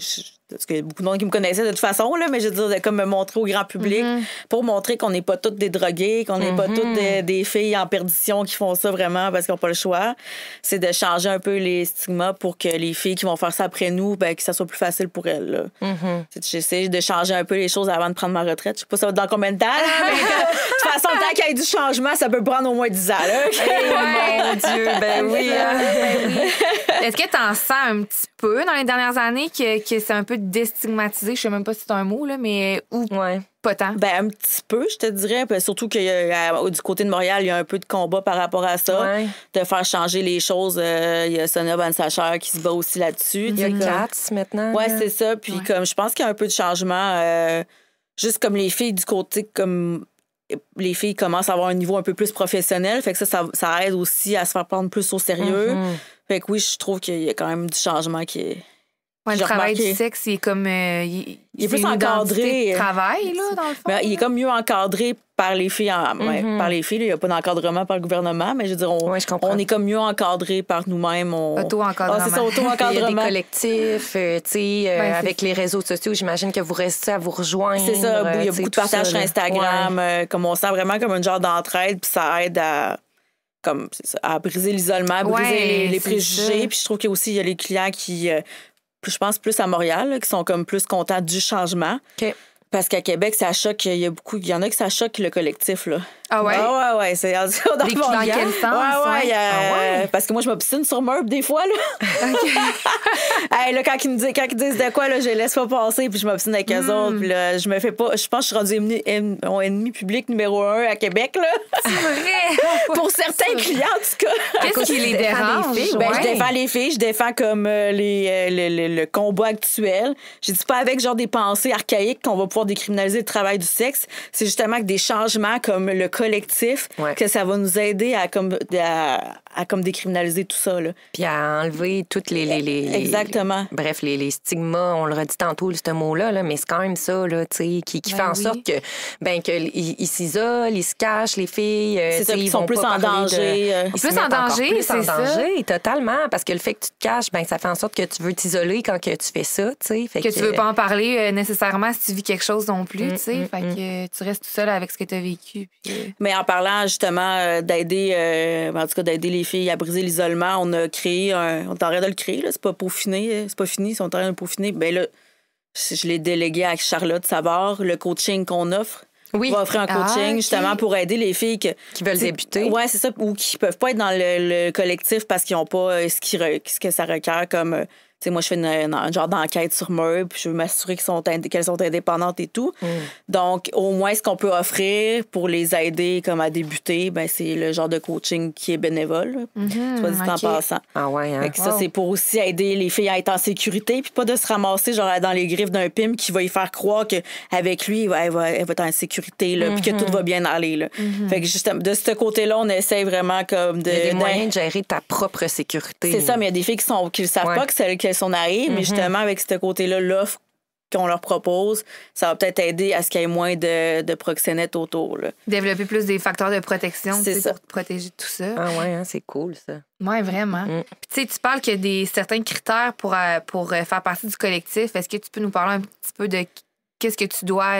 parce qu'il y a beaucoup de monde qui me connaissait de toute façon, là, mais je veux dire, de comme me montrer au grand public pour montrer qu'on n'est pas toutes des droguées, qu'on n'est pas toutes des filles en perdition qui font ça vraiment parce qu'ils n'ont pas le choix. C'est de changer un peu les stigmas pour que les filles qui vont faire ça après nous, ben, que ça soit plus facile pour elles. Là. J'essaie de changer un peu les choses avant de prendre ma retraite. Je sais pas ça va dans combien de temps, là, mais de toute façon, tant qu'il y ait du changement, ça peut prendre au moins 10 ans. Là. Mon Dieu, ben oui. Est-ce que tu en sens un petit peu dans les dernières années que c'est un peu déstigmatisé? Je sais même pas si c'est un mot, là, mais ou pas tant? Ben, un petit peu, je te dirais. Surtout que du côté de Montréal, il y a un peu de combat par rapport à ça. De faire changer les choses. Il y a Sonia Van Sacher qui se bat aussi là-dessus. Il y a Katz maintenant. Oui, c'est ça. Puis comme je pense qu'il y a un peu de changement. Juste comme les filles du côté, comme les filles commencent à avoir un niveau un peu plus professionnel. Fait que ça aide aussi à se faire prendre plus au sérieux. Fait que oui, je trouve qu'il y a quand même du changement qui est... Le travail du sexe, il est comme... il est plus encadré. De travail, là, dans le fond. Mais il est comme mieux encadré par les filles. Par les filles, il n'y a pas d'encadrement par le gouvernement, mais je veux dire, on est comme mieux encadré par nous-mêmes. Auto-encadrement. C'est ça, auto-encadrement. Il y a des collectifs, avec les réseaux sociaux, j'imagine que vous restez à vous rejoindre. C'est ça, il y a beaucoup de partages sur Instagram. Comme on sent vraiment comme un genre d'entraide, puis ça aide à briser l'isolement, à briser les préjugés. Puis je trouve qu'il y a les clients qui... je pense plus à Montréal, là, qui sont comme plus contents du changement. OK. Parce qu'à Québec, ça choque. Il y en a qui ça choque le collectif, là. Ah ouais? Ah ouais. C'est dans quel sens? Ouais. Parce que moi, je m'obstine sur Murph des fois, là. OK. Là, quand ils disent de quoi, là, je les laisse pas passer, puis je m'obstine avec eux autres. Puis là, je me fais pas... Je pense que je suis rendue ennemi public numéro 1 à Québec, là. C'est vrai! Pour certains clients, en tout cas. Qu'est-ce qui les dérange? Je défends les filles, je défends comme le combat actuel. Je dis pas avec genre des pensées archaïques qu'on va pouvoir décriminaliser le travail du sexe. C'est justement que des changements comme le collectif, que ça va nous aider à décriminaliser tout ça. Là. Puis à enlever toutes les Exactement. Bref, les stigmas, on le redit tantôt, ce mot-là, là, mais c'est quand même ça là, qui fait en sorte que ils s'isolent, ils se cachent, les filles. C'est ça, ils sont plus en danger. Plus en danger, c'est ça. Totalement, parce que le fait que tu te caches, ça fait en sorte que tu veux t'isoler quand que tu fais ça. Fait que tu veux pas en parler nécessairement si tu vis quelque chose non plus. Fait que tu restes tout seul avec ce que tu as vécu. Puis... Mais en parlant justement d'aider les filles à briser l'isolement, on a créé on est en train de le créer, là, c'est pas peaufiné, c'est pas fini, c'est en train de le peaufiner. Ben là, je l'ai délégué à Charlotte Savard, le coaching qu'on offre. Oui. On va offrir un coaching justement pour aider les filles qui veulent débuter. Oui, c'est ça, ou qui peuvent pas être dans le collectif parce qu'ils n'ont pas ce que ça requiert comme... Tu sais, moi, je fais un genre d'enquête sur Murph, puis je veux m'assurer qu'elles sont indépendantes et tout. Donc, au moins, ce qu'on peut offrir pour les aider comme à débuter, c'est le genre de coaching qui est bénévole, soit dit en passant. Ah ouais, hein? Ça, c'est pour aussi aider les filles à être en sécurité, puis pas de se ramasser genre dans les griffes d'un pimp qui va y faire croire qu'avec lui, elle va être en sécurité, là, puis que tout va bien aller. Là. Fait que justement, de ce côté-là, on essaie vraiment comme de... Il y a des moyens de gérer ta propre sécurité. C'est ça, mais il y a des filles qui ne savent pas qu'elles sont arrivées, mais justement, avec ce côté-là, l'offre qu'on leur propose, ça va peut-être aider à ce qu'il y ait moins de proxénètes autour. Là. Développer plus des facteurs de protection pour te protéger de tout ça. Ah ouais, hein, c'est cool, ça. Oui, vraiment. Puis tu parles qu'il y a certains critères pour faire partie du collectif. Est-ce que tu peux nous parler un petit peu de qu'est-ce que tu dois...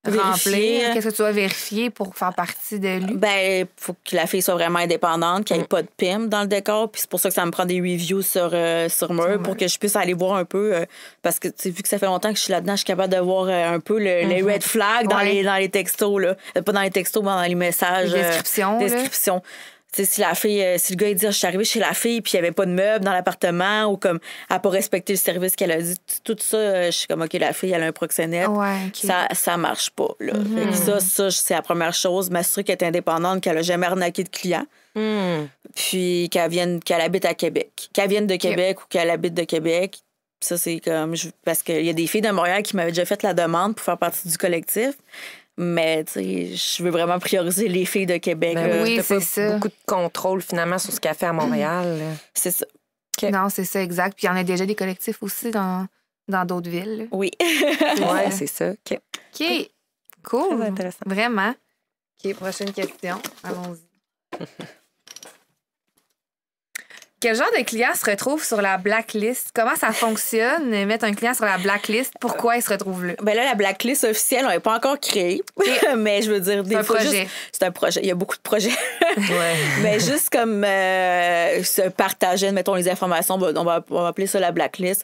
remplir? Qu'est-ce que tu dois vérifier pour faire partie de lui? Il faut que la fille soit vraiment indépendante, qu'il n'y ait pas de pimp dans le décor. Puis c'est pour ça que ça me prend des reviews sur Murph pour que je puisse aller voir un peu. Parce que vu que ça fait longtemps que je suis là-dedans, je suis capable de voir un peu les red flags dans les textos. Là. Pas dans les textos, mais dans les messages. Les descriptions. Si le gars il dit je suis arrivée chez la fille puis il n'y avait pas de meubles dans l'appartement ou comme elle n'a pas respecté le service qu'elle a dit, tout ça, je suis comme OK, la fille elle a un proxénète, ça marche pas. Là. Fait que ça c'est la première chose, m'assurer qu'elle est indépendante, qu'elle n'a jamais arnaqué de clients, puis qu'elle habite à Québec, qu'elle vienne de Québec ou qu'elle habite de Québec. Ça c'est comme parce qu'il y a des filles de Montréal qui m'avaient déjà fait la demande pour faire partie du collectif. Mais, tu sais, je veux vraiment prioriser les filles de Québec. Oui, c'est ça. Beaucoup de contrôle, finalement, sur ce qu'elle fait à Montréal. C'est ça. Okay. Non, c'est ça, exact. Puis il y en a déjà des collectifs aussi dans d'autres villes. Là. Oui. Oui, c'est ça. OK. Cool. Très intéressant. Vraiment. OK, prochaine question. Allons-y. Quel genre de client se retrouve sur la blacklist? Comment ça fonctionne, mettre un client sur la blacklist? Pourquoi il se retrouve là? Là, la blacklist officielle, on n'est pas encore créée. Mais je veux dire, des fois, c'est un projet. Il y a beaucoup de projets. Mais juste comme se partager, mettons, les informations, on va appeler ça la blacklist.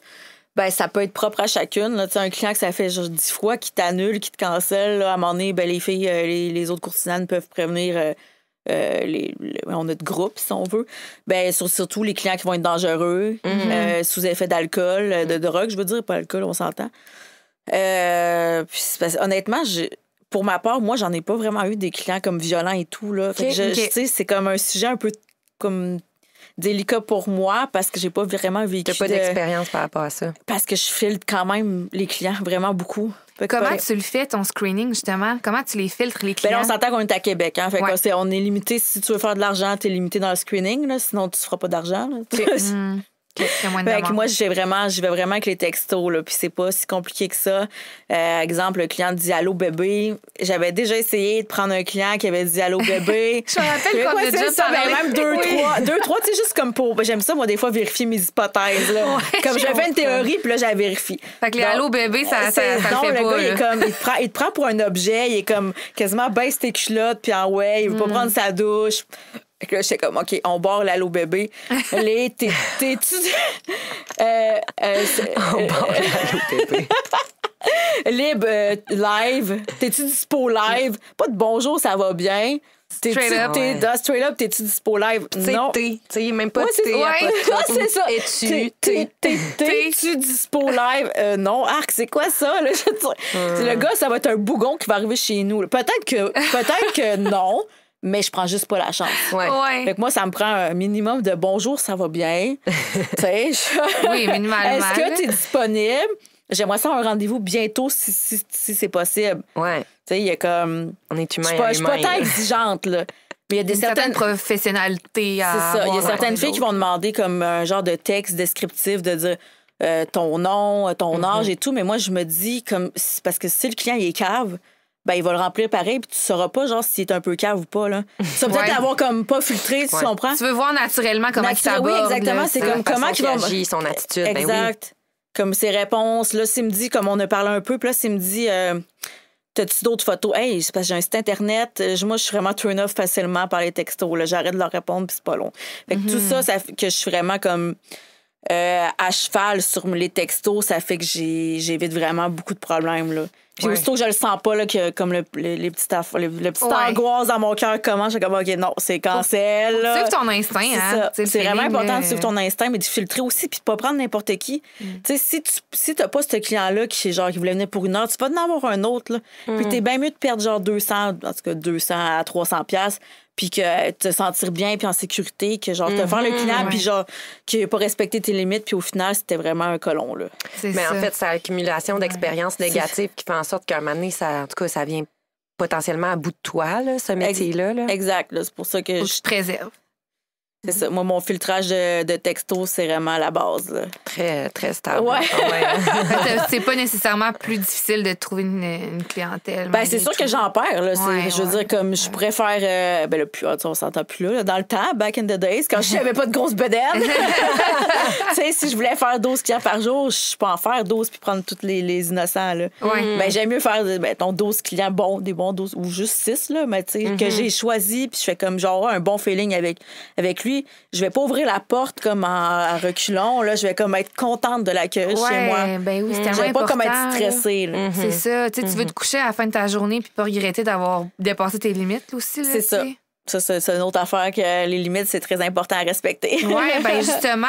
Ça peut être propre à chacune. Là. Un client que ça fait genre 10 fois qui t'annule, qui te cancelle, là, à un moment donné, les filles, les autres courtisanes peuvent prévenir notre groupe, si on veut, ben surtout les clients qui vont être dangereux, sous effet d'alcool, de drogue, je veux dire, pas alcool, on s'entend. Honnêtement, pour ma part, moi, j'en ai pas vraiment eu des clients comme violents et tout, là. Fait que tu sais, c'est comme un sujet un peu comme délicat pour moi parce que j'ai pas vraiment vécu. T'as pas d'expérience par rapport à ça. Parce que je filtre quand même les clients vraiment beaucoup. Comment tu le fais, ton screening, justement? Comment tu les filtres, les clients? Ben là, on s'entend qu'on est à Québec. Hein? Fait que on est limité. Si tu veux faire de l'argent, t'es limité dans le screening. Là, sinon, tu ne feras pas d'argent. Moi, j'y vais vraiment avec les textos, là, puis c'est pas si compliqué que ça. Exemple, le client dit « Allô, bébé ». J'avais déjà essayé de prendre un client qui avait dit « Allô, bébé ». Je me rappelle qu'on a déjà ça, parlé. même deux, trois, tu sais, juste comme pour... J'aime ça, moi, des fois, vérifier mes hypothèses. Là. Comme je fais une théorie, puis là, je la vérifie. Fait que les « Allô, bébé », ça le fait non, pas. Le gars, il te prend pour un objet, il est comme quasiment baisse tes culottes, puis il veut pas prendre sa douche. Fait que là, j'étais comme, OK, on barre l'allô bébé. T'es-tu... On barre l'allô bébé. Live. T'es-tu dispo live? Pas de bonjour, ça va bien. Straight up, t'es-tu dispo live? Non. Tu sais, même pas c'est ça. T'es-tu dispo live? Non. Arc, c'est quoi ça? Là? Le gars, ça va être un bougon qui va arriver chez nous. Peut-être que non. Mais je prends juste pas la chance. Fait que moi, ça me prend un minimum de bonjour, ça va bien. Oui, minimalement. Est-ce que tu es disponible? J'aimerais ça un rendez-vous bientôt si c'est possible. Ouais. Tu sais, il y a comme. On est humain. Je suis pas tant exigeante, là. Mais il y a des certaines professionnalités à. C'est ça. Il y a certaines filles qui vont demander comme un genre de texte descriptif de dire ton nom, ton âge et tout. Mais moi, je me dis, comme parce que si le client il est cave, ben il va le remplir pareil, puis tu sauras pas genre s'il est un peu cave ou pas, là. Tu vas peut-être l'avoir comme pas filtré, tu comprends? Tu veux voir naturellement comment il s'aborde. Oui, exactement. C'est comme comment il va agir, son attitude. Exact. Comme ses réponses. Là, s'il me dit, comme on a parlé un peu, puis là, s'il me dit t'as-tu d'autres photos? Hey, c'est parce que j'ai un site Internet. Moi, je suis vraiment turn-off facilement par les textos. Là. J'arrête de leur répondre, puis c'est pas long. Fait que tout ça fait que je suis vraiment comme à cheval sur les textos. Ça fait que j'évite vraiment beaucoup de problèmes, là. Puis aussitôt que je le sens pas, là, que comme les petites angoisses dans mon cœur commencent, je suis comme, OK, non, c'est cancel. Suivre ton instinct, hein. C'est vraiment important de suivre ton instinct, mais de filtrer aussi, puis de pas prendre n'importe qui. Tu sais, si t'as pas ce client-là qui voulait venir pour 1 heure, tu vas en avoir un autre, là. Puis t'es bien mieux de perdre genre 200 à 300 $, puis que te sentir bien puis en sécurité, que genre te faire le client puis genre qu'il n'a pas respecté tes limites, puis au final c'était vraiment un colon, là. Mais en fait, c'est l'accumulation d'expériences négatives qui fait en sorte qu'à un moment donné, en tout cas, ça vient potentiellement à bout de toi, là, ce métier-là. Là. Exact. Là, c'est pour ça que je te préserve. C'est ça. Moi, mon filtrage de texto, c'est vraiment la base. Là. Très, très stable. Ouais. C'est pas nécessairement plus difficile de trouver une clientèle. Ben, c'est sûr que j'en perds. Là. Je veux dire, comme je pourrais faire. Ben, là, on s'entend plus là. Dans le temps, back in the days, quand je n'avais pas de grosses bedaines. Tu sais, si je voulais faire 12 clients par jour, je peux en faire 12 puis prendre tous les innocents. Là. Ben, j'aime mieux faire 12 clients des bons 12 ou juste 6, là, mais tu sais, que j'ai choisi puis je fais comme genre un bon feeling avec lui. Je vais pas ouvrir la porte comme en reculons. Là. Je vais comme être contente de l'accueil chez moi. Ben oui, c'est tellement je vais pas important, comme être stressée. Là. C'est ça. Tu veux te coucher à la fin de ta journée puis pas regretter d'avoir dépassé tes limites là, aussi. Là, c'est ça. Ça, c'est une autre affaire que les limites, c'est très important à respecter. Oui, bien justement,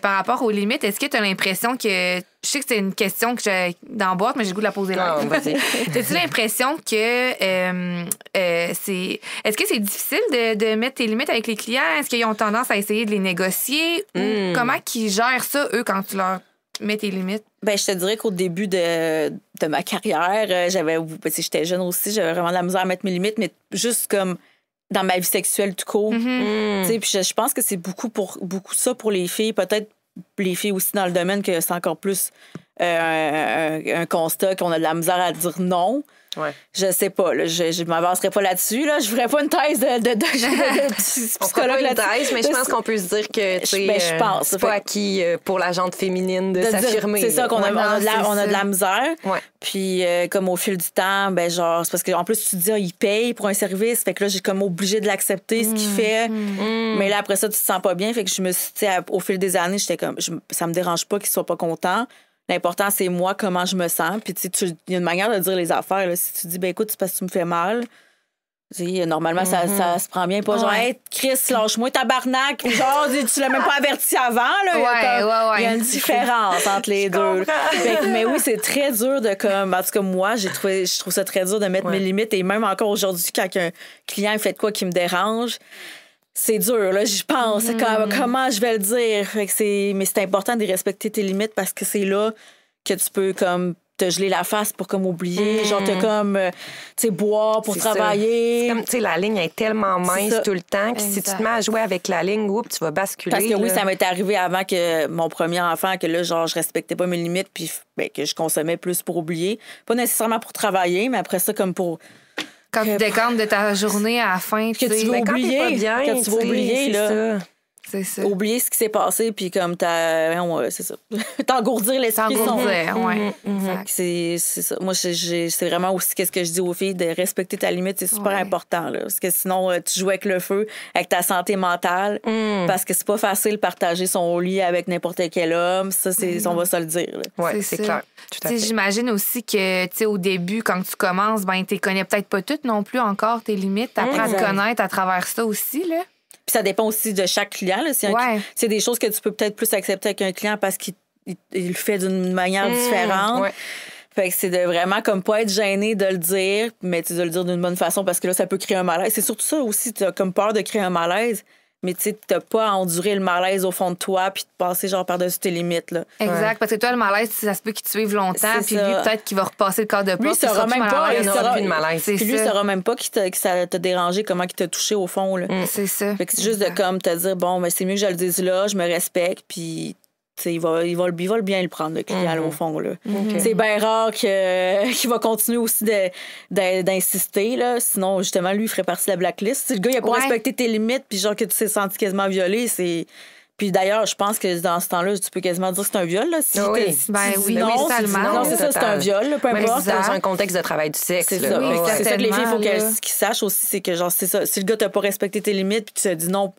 par rapport aux limites, est-ce que tu as l'impression que... Je sais que c'est une question que j'ai dans la boîte, mais j'ai le goût de la poser là. As-tu l'impression que c'est... Est-ce que c'est difficile de mettre tes limites avec les clients? Est-ce qu'ils ont tendance à essayer de les négocier? Ou comment ils gèrent ça, eux, quand tu leur mets tes limites? Ben, je te dirais qu'au début de ma carrière, j'étais jeune aussi, j'avais vraiment de la misère à mettre mes limites, mais juste comme... dans ma vie sexuelle tout court. Puis je pense que c'est beaucoup ça pour les filles. Peut-être les filles aussi dans le domaine que c'est encore plus un constat qu'on a de la misère à dire non. Ouais. Je sais pas. Là, je m'avancerai pas là-dessus. Là. Je ferai pas une thèse de psychologue là-dessus. Mais je pense qu'on peut se dire que je pense. C'est pas acquis pour la gente féminine de s'affirmer. C'est ça qu'on a de la misère. Ouais. Puis comme au fil du temps, ben genre c'est parce qu'en plus tu te dis il paye pour un service, fait que là j'ai comme obligé de l'accepter ce qu'il fait. Mais là après ça tu te sens pas bien, fait que je me suis au fil des années, j'étais comme ça me dérange pas qu'il soit pas content. L'important, c'est moi, comment je me sens. Puis, il y a une manière de dire les affaires. Là. Si tu dis, ben écoute, c'est parce que tu me fais mal, Normalement, ça se prend bien. Pas genre, hey, Chris, lâche-moi tabarnak. Puis genre, tu l'as même pas averti avant. Là. Il y a une différence entre les deux. Mais oui, c'est très dur de comme. En tout cas, moi, je trouve ça très dur de mettre mes limites. Et même encore aujourd'hui, quand un client fait de quoi qui me dérange, c'est dur. Là, je pense comment je vais le dire. Mais c'est important de respecter tes limites parce que c'est là que tu peux comme te geler la face pour comme oublier, genre te comme, tu sais, boire pour travailler. C'est comme, tu sais, la ligne est tellement mince tout le temps que si tu te mets à jouer avec la ligne, tu vas basculer. Parce que oui, ça m'est arrivé avant que mon premier enfant, que là, genre, je respectais pas mes limites puis que je consommais plus pour oublier. Pas nécessairement pour travailler, mais après ça, comme pour... Quand tu décomptes de ta journée à la fin, que tu vas oublier, quand t'es pas bien, quand tu vas oublier, là... Ça. C'est ça. Oublier ce qui s'est passé, puis comme c'est ça. T'engourdir l'esprit. C'est ça. Moi, c'est vraiment aussi qu'est-ce que je dis aux filles, de respecter ta limite, c'est super important, là. Parce que sinon, tu joues avec le feu, avec ta santé mentale, parce que c'est pas facile de partager son lit avec n'importe quel homme. Ça, on va se le dire. Oui, c'est clair. Tout à fait. J'imagine aussi que, tu sais, au début, quand tu commences, tu connais peut-être pas toutes non plus encore tes limites. T'apprends à te connaître à travers ça aussi, là. Puis ça dépend aussi de chaque client. Là. C'est des choses que tu peux peut-être plus accepter avec un client parce qu'il le fait d'une manière différente. Ouais. Fait que c'est de vraiment comme pas être gêné de le dire, mais de le dire d'une bonne façon parce que là, ça peut créer un malaise. C'est surtout ça aussi, tu as comme peur de créer un malaise, mais tu sais, t'as pas à endurer le malaise au fond de toi puis de passer genre par-dessus tes limites. Là. Exact, parce que toi, le malaise, ça se peut qu'il te suive longtemps, puis lui, peut-être qu'il va repasser le corps de porte. Lui, il saura même pas, il n'aura plus de malaise. Puis lui, il saura même pas que ça t'a dérangé, comment il t'a touché au fond. Là. C'est ça. Fait que c'est juste de comme te dire, bon, ben, c'est mieux que je le dise là, je me respecte, puis... il va bien le prendre, le client, là, au fond. Là. C'est bien rare qu'il va continuer aussi d'insister. Là. Sinon, justement, lui, il ferait partie de la blacklist. Si le gars, il a pas respecté tes limites, puis genre que tu t'es senti quasiment violé, c'est... Puis d'ailleurs, je pense que dans ce temps-là, tu peux quasiment dire que c'est un viol. Là. Si oui, non, c'est ça, c'est un viol. Là, peu importe. Dans un contexte de travail du sexe. C'est ça. C'est ça que les filles, il faut qu'ils sachent aussi, c'est que genre, c'est ça. Si le gars t'a pas respecté tes limites, puis tu as dit non...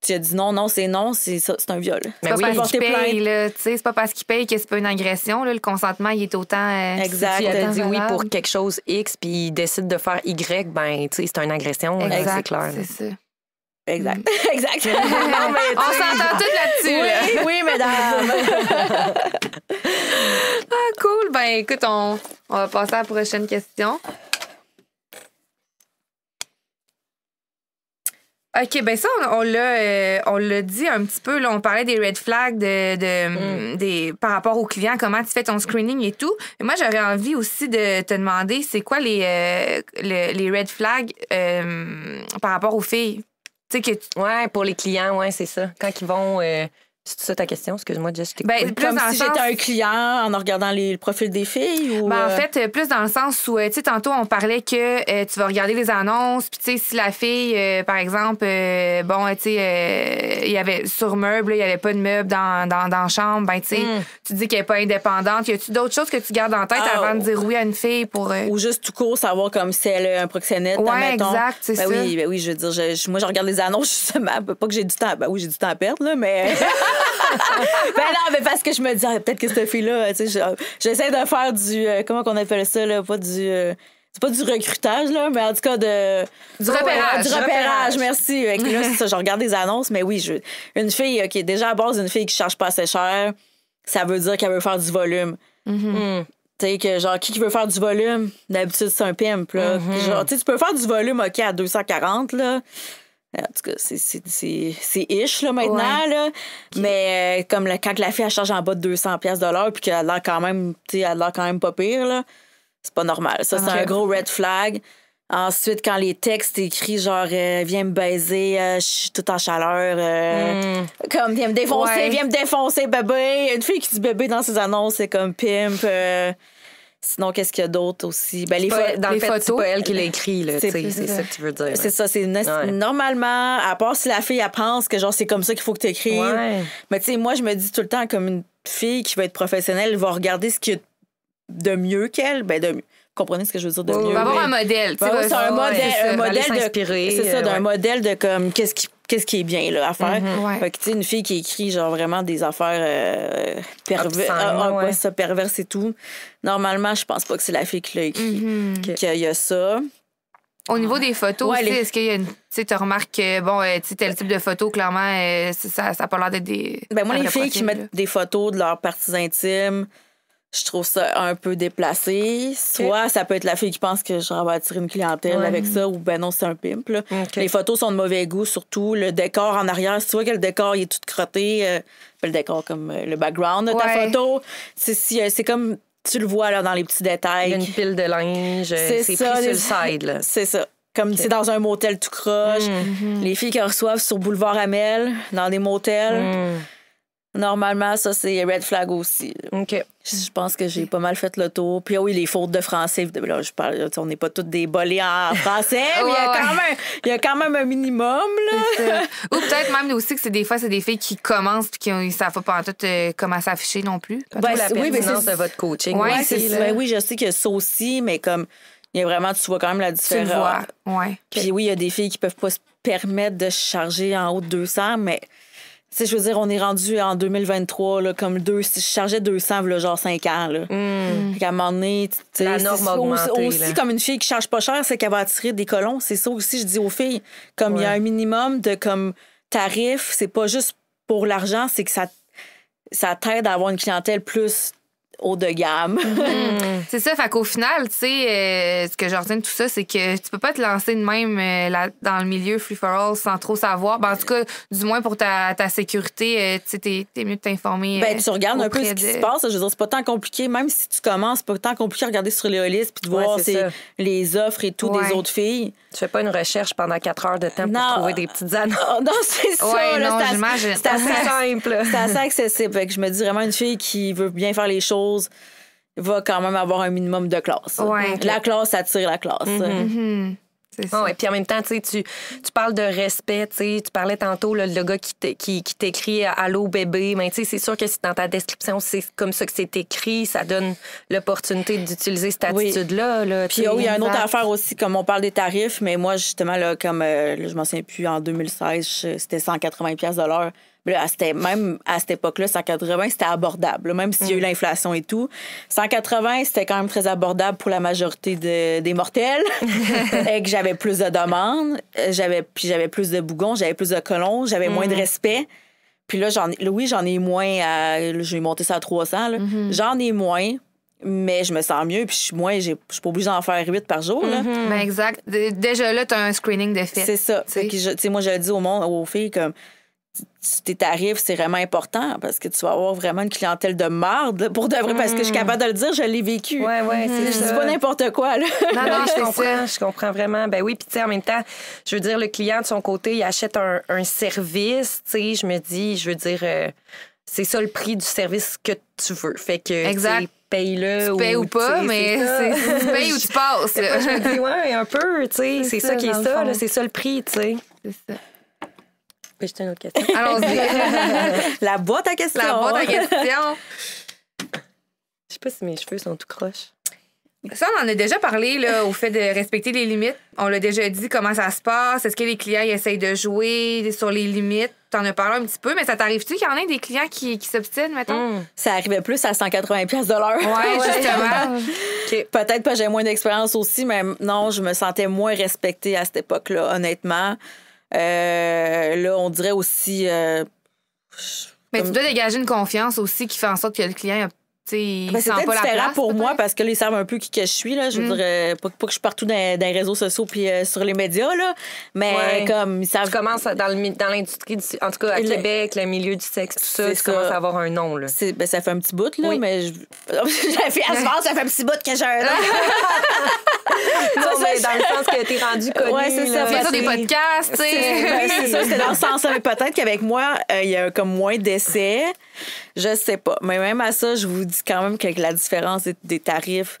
Tu as dit non, c'est ça, c'est un viol. C'est pas parce qu'il paye, là, c'est pas parce qu'il paye que c'est pas une agression. Là, le consentement, il est autant... exact. Si tu as dit oui pour quelque chose X, puis il décide de faire Y, ben, tu sais, c'est une agression. Exact, c'est clair. C'est ça. Exact. Exact. On s'entend toutes là-dessus. Oui, oui, mesdames. Cool. Ben, écoute, on va passer à la prochaine question. OK, ben ça, on l'a dit un petit peu. Là, on parlait des red flags par rapport aux clients, comment tu fais ton screening et tout. Mais moi, j'aurais envie aussi de te demander, c'est quoi les red flags par rapport aux filles? Tu sais que ouais, pour les clients, ouais, c'est ça. Quand ils vont... C'est ça ta question? Excuse-moi, Jess, je t'ai coupé. Plus comme dans si le sens... j'étais un client en regardant le profil des filles? Ou en fait, plus dans le sens où, tu sais, tantôt, on parlait que tu vas regarder les annonces, puis tu sais, si la fille, par exemple, tu sais, il y avait sur meuble, il n'y avait pas de meuble dans la chambre, ben tu sais, tu dis qu'elle n'est pas indépendante. Y a-tu d'autres choses que tu gardes en tête avant de dire oui à une fille pour... Ou juste tout court, savoir comme si elle a un proxénète, mettons. Exact, c'est ça. Oui, je veux dire, moi, je regarde les annonces, justement, pas que j'ai du temps. Ben oui, j'ai du temps à perdre, là, mais... ben non, mais parce que je me dis, peut-être que cette fille-là, tu sais, j'essaie de faire du... comment qu'on appelle ça, là? Pas du... c'est pas du recrutage, là, mais en tout cas du repérage. Du repérage, merci. Là, c'est ça, je regarde des annonces, mais oui, une fille qui est déjà à base d'une fille qui cherche pas assez cher, ça veut dire qu'elle veut faire du volume. Tu sais, que genre, qui veut faire du volume? D'habitude, c'est un pimp, là. Genre, tu peux faire du volume, OK, à 240, là. En tout cas, c'est ish, là, maintenant, là. Mais comme quand la fille, elle charge en bas de 200$ puis qu'elle a l'air quand même, tu sais, elle a l'air quand même pas pire, là, c'est pas normal. Ça, c'est un gros red flag. Ensuite, quand les textes écrits, genre, viens me baiser, je suis toute en chaleur, comme, viens me défoncer, bébé. Une fille qui dit bébé dans ses annonces, c'est comme pimp. Sinon, qu'est-ce qu'il y a d'autre aussi? Ben, dans le fait, photos. c'est pas elle qui l'a écrit, là. C'est ça que tu veux dire. C'est ça. Normalement, à part si la fille, elle pense que genre c'est comme ça qu'il faut que tu écrives. Ouais. Mais tu sais, moi, je me dis tout le temps, comme une fille qui va être professionnelle, elle va regarder ce qu'il y a de mieux qu'elle. Ben, de mieux. Vous comprenez ce que je veux dire de mieux? On va avoir un modèle. C'est un modèle s'inspirer. C'est ça, d'un modèle de comme qu'est-ce qui est bien là, à faire. Fait que tu sais, une fille qui écrit genre vraiment des affaires perverses et tout. Normalement, je pense pas que c'est la fille qui l'a écrit. Qu'il y a ça. Au niveau des photos Ouais, aussi, est-ce qu'il y a une... Tu remarques que, bon, tel type de photo, clairement, ça n'a pas l'air d'être des... Ben moi, les filles qui possible, là. mettent des photos de leurs parties intimes, je trouve ça un peu déplacé. Soit ça peut être la fille qui pense que je vais attirer une clientèle avec ça, ou ben non, c'est un pimp. Là. Les photos sont de mauvais goût, surtout. Le décor en arrière, si tu vois que le décor il est tout crotté, le décor comme le background de ta photo, c'est comme... Tu le vois là, dans les petits détails. Il y a une pile de linge, c'est pris sur le side. Là. C'est ça. Comme c'est dans un motel tout croche. Les filles qui reçoivent sur Boulevard Amel, dans des motels, normalement, ça, c'est red flag aussi. OK. Je pense que j'ai pas mal fait le tour. Puis oui, les fautes de français, là, je parle, on n'est pas toutes des bolés en français, mais il y a quand même un minimum. Là. Ou peut-être même aussi que c'est des filles qui commencent et qui ne savent pas en tout comment s'afficher non plus. Ben, la pertinence de votre coaching. Oui, c'est oui, je sais qu'il y a ça aussi, mais comme il y a vraiment, tu vois quand même la différence. Tu le vois, ouais. Puis oui, il y a des filles qui peuvent pas se permettre de charger en haut de 200, mais... Tu sais, je veux dire, on est rendu en 2023, là, comme je chargeais 200, là, genre 5 ans. Là. À un moment donné, tu sais, la norme a augmenté, aussi là. comme une fille qui charge pas cher, c'est qu'elle va attirer des colons. C'est ça aussi, je dis aux filles. Comme il y a un minimum de comme tarif, c'est pas juste pour l'argent, c'est que ça t'aide à avoir une clientèle plus haut de gamme. C'est ça, fait qu'au final, tu sais, ce que je retiens de tout ça, c'est que tu peux pas te lancer de même dans le milieu free for all sans trop savoir. Ben, en tout cas, du moins pour ta sécurité, tu sais, t'es mieux de t'informer. Ben, tu regardes un peu ce qui se passe. Je veux dire, c'est pas tant compliqué. Même si tu commences, c'est pas tant compliqué à regarder sur les listes puis de voir les offres et tout des autres filles. Tu fais pas une recherche pendant 4 heures de temps pour trouver des petites annonces. Non, c'est ça. Là, c'est assez simple. C'est assez accessible. Fait que je me dis vraiment, une fille qui veut bien faire les choses va quand même avoir un minimum de classe. Ouais. La classe attire la classe. C'est ça. Et puis en même temps, tu parles de respect. Tu parlais tantôt, là, le gars qui t'écrit « Allô, bébé ». Mais c'est sûr que si dans ta description, c'est comme ça que c'est écrit, ça donne l'opportunité d'utiliser cette attitude-là. Là, puis il y a une autre affaire aussi, comme on parle des tarifs, mais moi, justement, là, comme là, je m'en souviens plus, en 2016, c'était 180$ de l'heure. Là, même à cette époque-là, 180, c'était abordable. Là, même s'il y a eu l'inflation et tout. 180, c'était quand même très abordable pour la majorité des mortels. Et que j'avais plus de demandes, j'avais plus de bougons, j'avais plus de colons, j'avais moins de respect. Puis là, j'en ai moins. J'ai monté ça à 300. Là. J'en ai moins. Mais je me sens mieux, puis je suis pas obligée d'en faire 8 par jour. Là. Ben exact. Déjà là, tu as un screening de fait. C'est ça. Moi, je le dis aux filles, comme tes tarifs, c'est vraiment important parce que tu vas avoir vraiment une clientèle de marde pour de vrai, parce que je suis capable de le dire, je l'ai vécu. Ouais, c'est ça. Je dis pas n'importe quoi, là. Non, je comprends vraiment. Ben oui, puis tu sais, en même temps, je veux dire, le client, de son côté, il achète un service, tu sais, je me dis, c'est ça le prix du service que tu veux. Fait que, exact. Paye-le. Tu payes ou pas, mais tu payes ou tu passes. Je me dis, ouais, un peu, tu sais, c'est ça qui est ça, là, c'est ça le prix, tu sais. C'est ça. Puis j'ai une autre question. Allons-y. La boîte à questions. La boîte à questions. Je sais pas si mes cheveux sont tout croches. Ça, on en a déjà parlé, là, au fait de respecter les limites. On l'a déjà dit, comment ça se passe. Est-ce que les clients ils essayent de jouer sur les limites? T'en as parlé un petit peu, mais ça t'arrive-tu qu'il y en ait des clients qui s'obstinent, mettons? Ça arrivait plus à 180$ de l'heure. Oui, justement. Peut-être que j'ai moins d'expérience aussi, mais non, je me sentais moins respectée à cette époque-là, honnêtement. Là, on dirait aussi... Ben, Mais tu dois dégager une confiance aussi qui fait en sorte que le client... c'est peut-être différent pour moi parce que là, ils savent un peu qui que je suis. Là. Je veux dire, pas que je suis partout dans les réseaux sociaux puis sur les médias, là, mais comme ils savent... Tu commences dans l'industrie, en tout cas à Québec, le milieu du sexe, tout ça, tu commences à avoir un nom. Là. Ça fait un petit bout, là, mais... ça fait un petit bout que j'ai un nom. Non, mais dans le sens que t'es rendu connu. Ouais, c'est ça. Fait sur des podcasts, tu sais. C'est ça, c'était dans ce sens-là. Mais peut-être qu'avec moi, il y a comme moins d'essais. Je sais pas. Mais même à ça, je vous dis quand même que la différence des tarifs,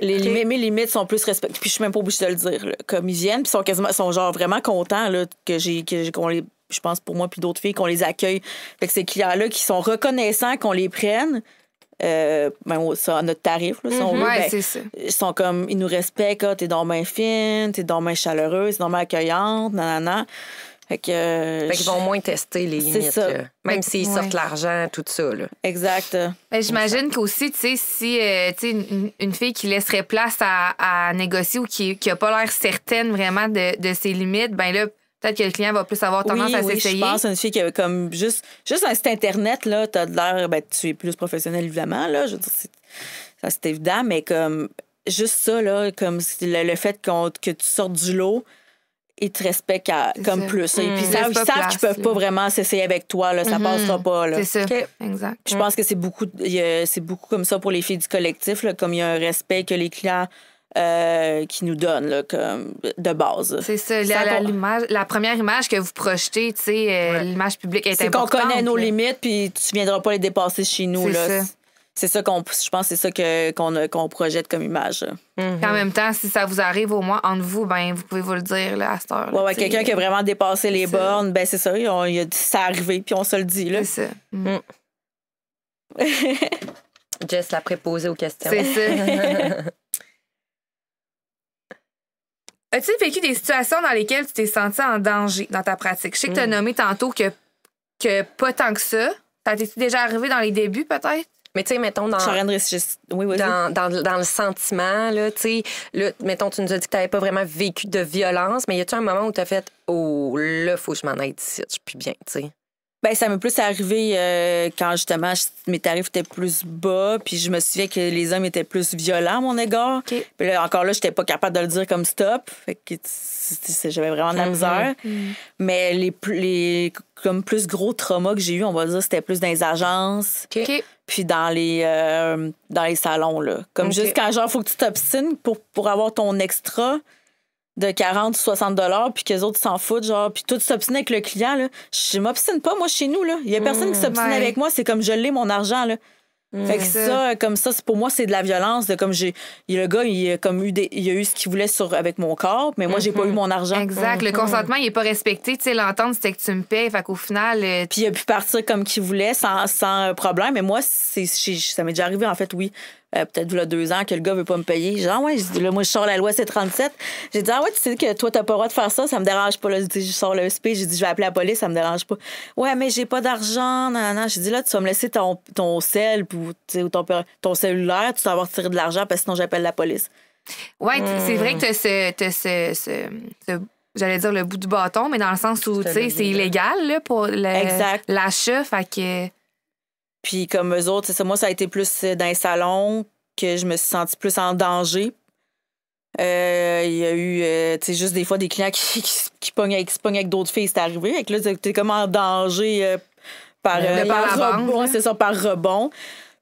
mes limites sont plus respectées. Puis je suis même pas obligée de le dire. Là. Comme ils viennent, puis sont genre vraiment contents là, qu'on les... Je pense pour moi puis d'autres filles qu'on les accueille. Fait que ces clients-là qui sont reconnaissants qu'on les prenne. Ça, à notre tarif, là, c'est ça. Ils sont comme, ils nous respectent, t'es donc bien fine, t'es donc bien chaleureuse, t'es donc bien accueillante, nanana. Fait qu'ils vont moins tester les limites. ça. Là. Même s'ils sortent l'argent, tout ça. Là. Exact. J'imagine qu'aussi, tu sais, si une fille qui laisserait place à négocier ou qui n'a pas l'air certaine vraiment de ses limites, ben là, peut-être que le client va plus avoir tendance à s'essayer. Je pense une fille qui avait comme juste un site Internet, là, t'as de l'air, tu es plus professionnel, évidemment, là. Je veux dire, ça, c'est évident, mais comme juste ça, là, comme le fait que tu sortes du lot, ils te respectent comme plus. Et puis ils savent qu'ils peuvent pas vraiment s'essayer avec toi, là, ça passera pas. Là. C'est ça, exact. Je pense que c'est beaucoup comme ça pour les filles du collectif, là, comme il y a un respect que les clients qui nous donnent là, comme de base. C'est ça, la première image que vous projetez, tu sais, l'image publique est importante. C'est qu'on connaît nos limites, puis tu viendras pas les dépasser chez nous. Là. C'est ça je pense que c'est ça qu'on projette comme image. En même temps, si ça vous arrive au moins entre vous, ben vous pouvez vous le dire là, à cette heure. Ouais, quelqu'un qui a vraiment dépassé les bornes, ben c'est ça, ça arrivé, puis on se le dit. Là. C'est ça. Jess l'a préposé aux questions. C'est ça. As-tu vécu des situations dans lesquelles tu t'es senti en danger dans ta pratique? Je sais que tu as nommé tantôt que pas tant que ça. Ça t'es-tu déjà arrivé dans les débuts, peut-être? Mais tu sais, mettons, dans le sentiment, là, tu sais, là, mettons, tu nous as dit que tu n'avais pas vraiment vécu de violence, mais y a-tu un moment où tu as fait « Oh, là, faut que je m'en aille d'ici, je suis plus bien », tu sais? Ben ça m'est plus arrivé quand, justement, mes tarifs étaient plus bas, puis je me souviens que les hommes étaient plus violents à mon égard. Okay. Puis là, encore là, j'étais pas capable de le dire comme stop. Fait que j'avais vraiment de la misère. Mais les comme plus gros traumas que j'ai eu, on va dire, c'était plus dans les agences. Okay. Puis dans les salons, là. Comme juste quand, genre, faut que tu t'obstines pour avoir ton extra de 40 ou 60 $, puis qu'eux autres s'en foutent, genre, puis tout s'obstine avec le client, là. Je m'obstine pas, moi, chez nous, là. Il y a personne qui s'obstine avec moi, c'est comme je l'ai, mon argent, là. Fait que ça, comme ça, pour moi, c'est de la violence. De comme le gars, il a eu ce qu'il voulait avec mon corps, mais moi, j'ai pas eu mon argent. Exact. Le consentement, il est pas respecté. Tu sais, l'entente, c'était que tu me payes. Fait qu'au final. Puis il a pu partir comme qu'il voulait, sans problème. Mais moi, ça m'est déjà arrivé, en fait, oui. Peut-être il y a 2 ans que le gars veut pas me payer. J'ai dit, ah ouais, là, moi, je sors la loi C-37. J'ai dit, ah ouais, tu sais que toi, t'as pas le droit de faire ça, ça me dérange pas. Là, je sors le SP, j'ai dit, je vais appeler la police, ça me dérange pas. Ouais, mais j'ai pas d'argent, non. J'ai dit, là, tu vas me laisser ton sel ou ton cellulaire, tu vas avoir tiré de l'argent parce que sinon, j'appelle la police. Ouais, c'est vrai que t'as ce j'allais dire le bout du bâton, mais dans le sens où, tu sais, c'est illégal, là, pour l'achat, fait que. Puis comme eux autres, c'est ça, moi, ça a été plus dans les salons que je me suis sentie plus en danger. Il y a eu, tu sais, juste des fois des clients qui se pognent avec d'autres filles, c'est arrivé. Fait que là, t'es comme en danger par rebond. C'est ça, par rebond.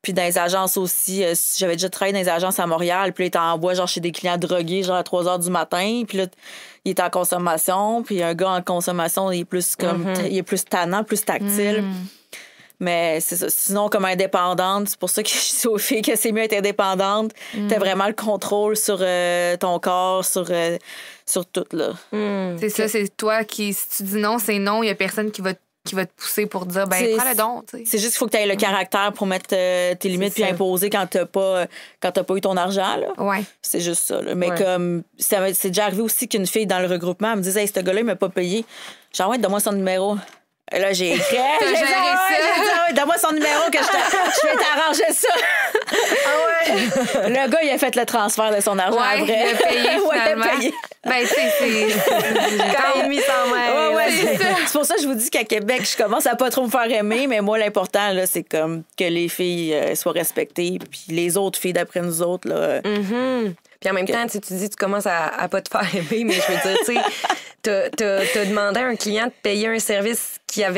Puis dans les agences aussi, j'avais déjà travaillé dans les agences à Montréal. Puis là, il était en bois, genre chez des clients drogués, genre à 3 h du matin. Puis là, il est en consommation. Puis un gars en consommation, il est plus comme, il est plus tannant, plus tactile. Mais c'est ça. Sinon, comme indépendante, c'est pour ça que je dis aux filles que c'est mieux d'être indépendante. T'as vraiment le contrôle sur ton corps, sur tout, là. C'est ça, c'est toi qui, si tu dis non, c'est non. Il y a personne qui va te pousser pour dire, ben prends le don. T'sais. C'est juste qu'il faut que tu aies le caractère pour mettre tes limites puis imposer quand t'as pas eu ton argent, là. Ouais. C'est juste ça, là. Mais comme, c'est déjà arrivé aussi qu'une fille dans le regroupement elle me disait, hey, ce gars-là, il m'a pas payé. Genre, ouais, donne-moi son numéro. Et là, j'ai écrit. Donne-moi son numéro que je vais t'arranger ça. Le gars, il a fait le transfert de son argent après. Il a payé, finalement. Ben, c'est quand il mit sa main. C'est pour ça que je vous dis qu'à Québec, je commence à pas trop me faire aimer, mais moi, l'important, là, c'est comme que les filles soient respectées, puis les autres filles d'après nous autres, là. Puis en même temps, tu dis tu commences à pas te faire aimer, mais je veux dire, tu sais, t'as demandé à un client de payer un service qu'il a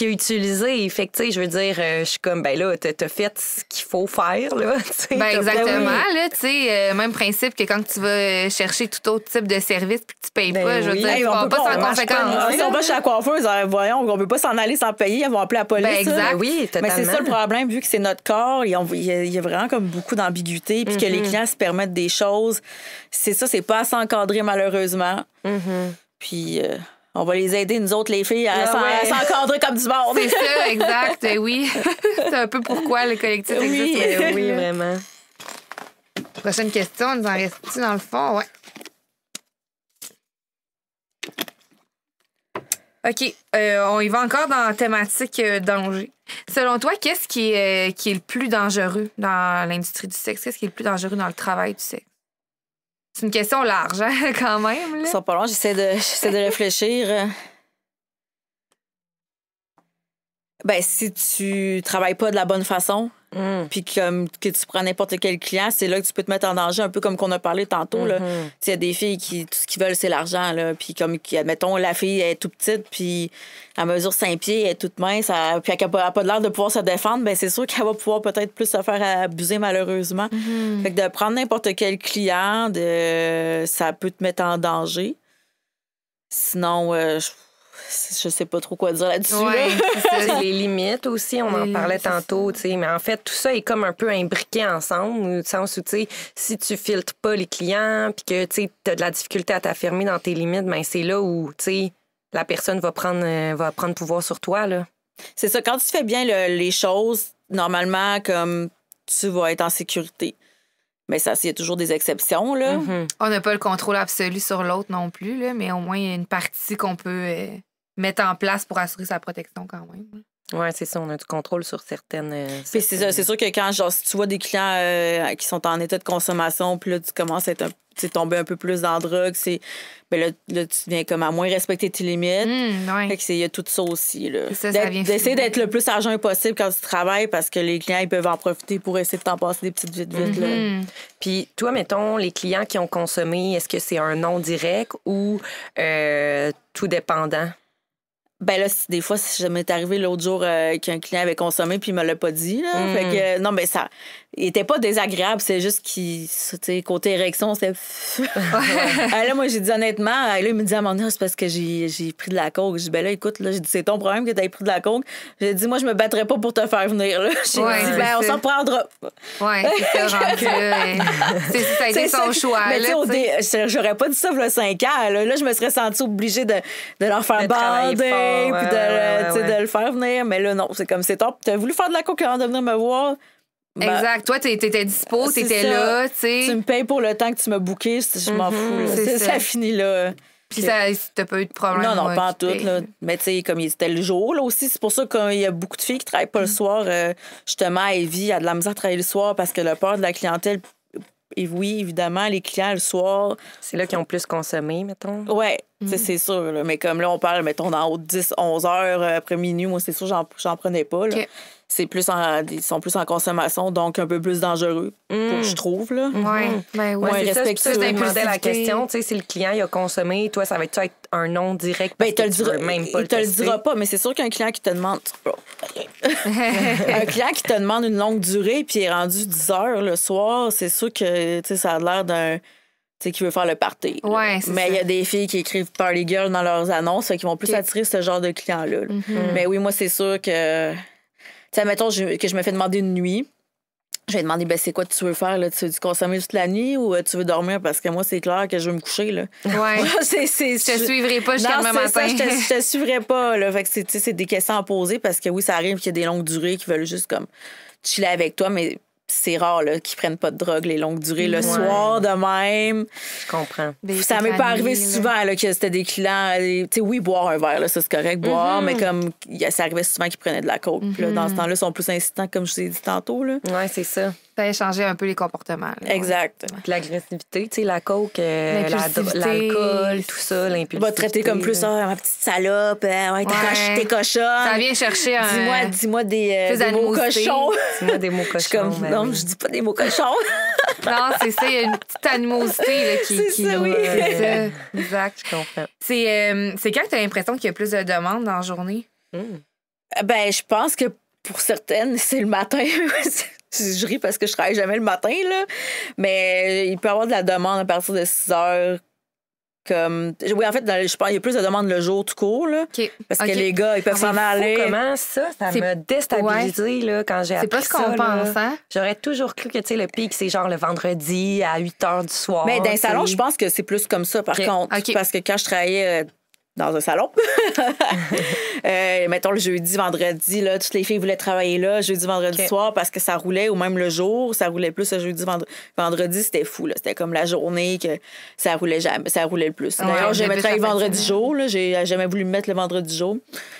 utilisé. Fait que, tu sais, je veux dire, je suis comme, ben là, t'as fait ce qu'il faut faire, là. Ben exactement, là, tu sais, même principe que quand tu vas chercher tout autre type de service puis que tu payes pas, je veux dire, tu vas pas sans conséquence. Si on va chez la coiffeuse, voyons, on peut pas s'en aller sans payer, ils vont appeler la police. Ben exact. Oui, totalement. Mais c'est ça le problème, vu que c'est notre corps, il y a vraiment comme beaucoup d'ambiguïté, puis que les clients se permettent des choses. C'est ça, c'est pas assez encadré, malheureusement. Puis on va les aider, nous autres, les filles, à s'encadrer comme du monde. C'est ça, exact, oui. C'est un peu pourquoi le collectif existe. Oui, vraiment. Prochaine question, nous en reste-tu dans le fond? Ouais. OK. On y va encore dans la thématique danger. Selon toi, qu'est-ce qui est le plus dangereux dans l'industrie du sexe? Qu'est-ce qui est le plus dangereux dans le travail du sexe? C'est une question large, hein, quand même. Là. Ils sont pas longs, j'essaie de réfléchir. Ben, si tu travailles pas de la bonne façon, puis comme que tu prends n'importe quel client, c'est là que tu peux te mettre en danger, un peu comme qu'on a parlé tantôt. Il y a des filles qui, tout ce qu'ils veulent, c'est l'argent. Là, puis comme, admettons, la fille est toute petite, puis elle mesure 5 pieds, elle est toute mince, puis elle n'a pas l'air de pouvoir se défendre, ben c'est sûr qu'elle va pouvoir peut-être plus se faire abuser, malheureusement. Fait que de prendre n'importe quel client, ça peut te mettre en danger. Sinon, je sais pas trop quoi dire là-dessus. Ouais, c'est ça. Les limites aussi, on en parlait tantôt, tu sais. Mais en fait, tout ça est comme un peu imbriqué ensemble, au sens où, tu sais, si tu filtres pas les clients puis que, tu sais, t'as de la difficulté à t'affirmer dans tes limites, ben c'est là où, tu sais, la personne va prendre pouvoir sur toi, là. C'est ça. Quand tu fais bien les choses, normalement, comme tu vas être en sécurité. Mais ça, il y a toujours des exceptions, là. On n'a pas le contrôle absolu sur l'autre non plus, là, mais au moins, il y a une partie qu'on peut mettre en place pour assurer sa protection quand même. Oui, c'est ça. On a du contrôle sur certaines... Puis c'est ça. C'est sûr que quand, genre, si tu vois des clients qui sont en état de consommation, puis là, tu commences à être tomber un peu plus dans la drogue, ben là, tu viens comme à moins respecter tes limites. Ouais. Fait que il y a tout ça aussi, là. Ça vient d'essayer d'être le plus argent possible quand tu travailles, parce que les clients, ils peuvent en profiter pour essayer de t'en passer des petites vite, là. Puis toi, mettons, les clients qui ont consommé, est-ce que c'est un non direct ou tout dépendant? Ben là, des fois, ça m'est arrivé l'autre jour qu'un client avait consommé puis il me l'a pas dit. Là. Fait que, non, mais ça... Il était pas désagréable, c'est juste qu'il... Tu sais, côté érection, c'était... Là, moi, j'ai dit honnêtement... Là, il me dit à mon c'est parce que j'ai pris de la coke. J'ai dit, ben là, écoute, là, j'ai dit, c'est ton problème que t'aies pris de la coke. J'ai dit, moi, je me battrais pas pour te faire venir, là. J'ai dit, ben, on s'en prendra. Ouais, c'est ça, rendu là. Ça a été son choix, mais là, j'aurais pas dit ça il y a 5 ans. Là, je me serais sentie obligée de leur faire bander, puis de le faire venir. Mais là, non, c'est comme c'est top. T'as voulu faire de la coke avant de venir me voir. Ben, exact. Toi, t'étais dispo, t'étais là, tu sais. Tu me payes pour le temps que tu m'as booké, je m'en fous. Ça finit là. Puis t'as pas eu de problème. Non, pas en tout. Là. Mais tu sais, comme c'était le jour là aussi, c'est pour ça qu'il y a beaucoup de filles qui travaillent pas le soir. Justement, à Evie, a de la misère à travailler le soir parce que le peur de la clientèle. Et oui, évidemment, les clients le soir. C'est là qu'ils ont plus consommé, mettons. Oui, c'est sûr. Là. Mais comme là, on parle, mettons, dans 10-11 heures après minuit, moi, c'est sûr, j'en prenais pas. Là. Okay. Ils sont plus en consommation, donc un peu plus dangereux, je trouve. Là. Oui, c'est respectueux. Ça, je me posais la question, tu sais, si le client il a consommé, toi, ça va être un non direct parce que tu veux même pas le tester. Il te le dira pas, mais c'est sûr qu'un client qui te demande... un client qui te demande une longue durée puis il est rendu 10 heures le soir, c'est sûr que ça a l'air d'un... Tu sais, qui veut faire le party. Ouais, mais il y a des filles qui écrivent Party Girl dans leurs annonces, qui vont plus attirer ce genre de clients-là. Mais oui, moi, c'est sûr que... Tu sais, mettons que je me fais demander une nuit. Je vais demander, ben c'est quoi tu veux faire? Là? Tu veux consommer toute la nuit ou tu veux dormir? Parce que moi, c'est clair que je veux me coucher. Là. Ouais. Je te suivrai pas jusqu'à demain matin. Je te suivrai pas. Là. Fait que c'est des questions à poser parce que oui, ça arrive qu'il y a des longues durées qui veulent juste comme chiller avec toi, mais c'est rare là, qu'ils prennent pas de drogue les longues durées le soir de même. Je comprends. Ça m'est pas arrivé souvent là, que c'était des clients. Tu sais, oui, boire un verre, là, ça c'est correct, boire, mais comme ça arrivait souvent qu'ils prenaient de la coke. Puis là, dans ce temps-là, ils sont plus incitants, comme je vous ai dit tantôt. Là. Oui, c'est ça. Ça a changé un peu les comportements. Là, exact. Puis l'agressivité, tu sais, la coke, l'alcool, tout ça, l'impulsivité. Va te traiter comme plus ma petite salope, t'es cochonne. Ça vient chercher dis-moi des mots cochons. Dis-moi des mots cochons. Non, je dis pas des mots cochons. Non, c'est ça, il y a une petite animosité là, qui ça, oui. C'est ça. Exact. Je comprends. C'est quand tu as l'impression qu'il y a plus de demandes dans la journée? Ben, je pense que pour certaines, c'est le matin. Je ris parce que je travaille jamais le matin, là. Mais il peut y avoir de la demande à partir de 6 heures. Oui, en fait, je pense qu'il y a plus de demandes le jour tout court, là. Okay. Parce que les gars, ils peuvent s'en aller. Comment ça m'a déstabilisé là, quand j'ai appris ça. C'est pas ce qu'on pense, hein? J'aurais toujours cru que, tu sais, le pic, c'est genre le vendredi à 8 h du soir. Mais dans le salon, je pense que c'est plus comme ça, par contre. Parce que quand je travaillais dans un salon. Mettons le jeudi, vendredi, là, toutes les filles voulaient travailler là, jeudi, vendredi soir, parce que ça roulait, ou même le jour, ça roulait plus le jeudi, vendredi, c'était fou. Là. C'était comme la journée que ça roulait jamais, ça roulait le plus. D'ailleurs, j'aimais travailler le vendredi jour. Là, j'ai jamais voulu me mettre le vendredi jour.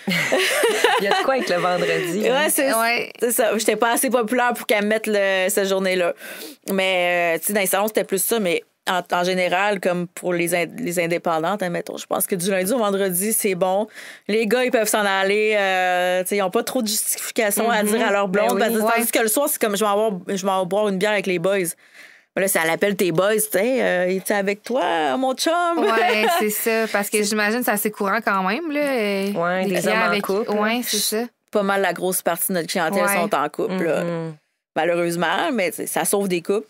Il y a de quoi avec le vendredi? Ouais, c'est ça. J'étais pas assez populaire pour qu'elle me mette cette journée-là. Mais, tu sais, dans les salons, c'était plus ça, mais en général, comme pour les indépendantes, admettons, je pense que du lundi au vendredi, c'est bon. Les gars, ils peuvent s'en aller. Ils n'ont pas trop de justification à dire à leur blonde. Tandis que le soir, c'est comme je m'en vais boire une bière avec les boys. Là, ça l'appelle tes boys, tu sais. Il était avec toi, mon chum. Oui, c'est ça. Parce que j'imagine que c'est assez courant quand même. Oui, des hommes en couple. Oui, c'est ça. Pas mal la grosse partie de notre clientèle sont en couple. Là. Malheureusement, mais ça sauve des couples.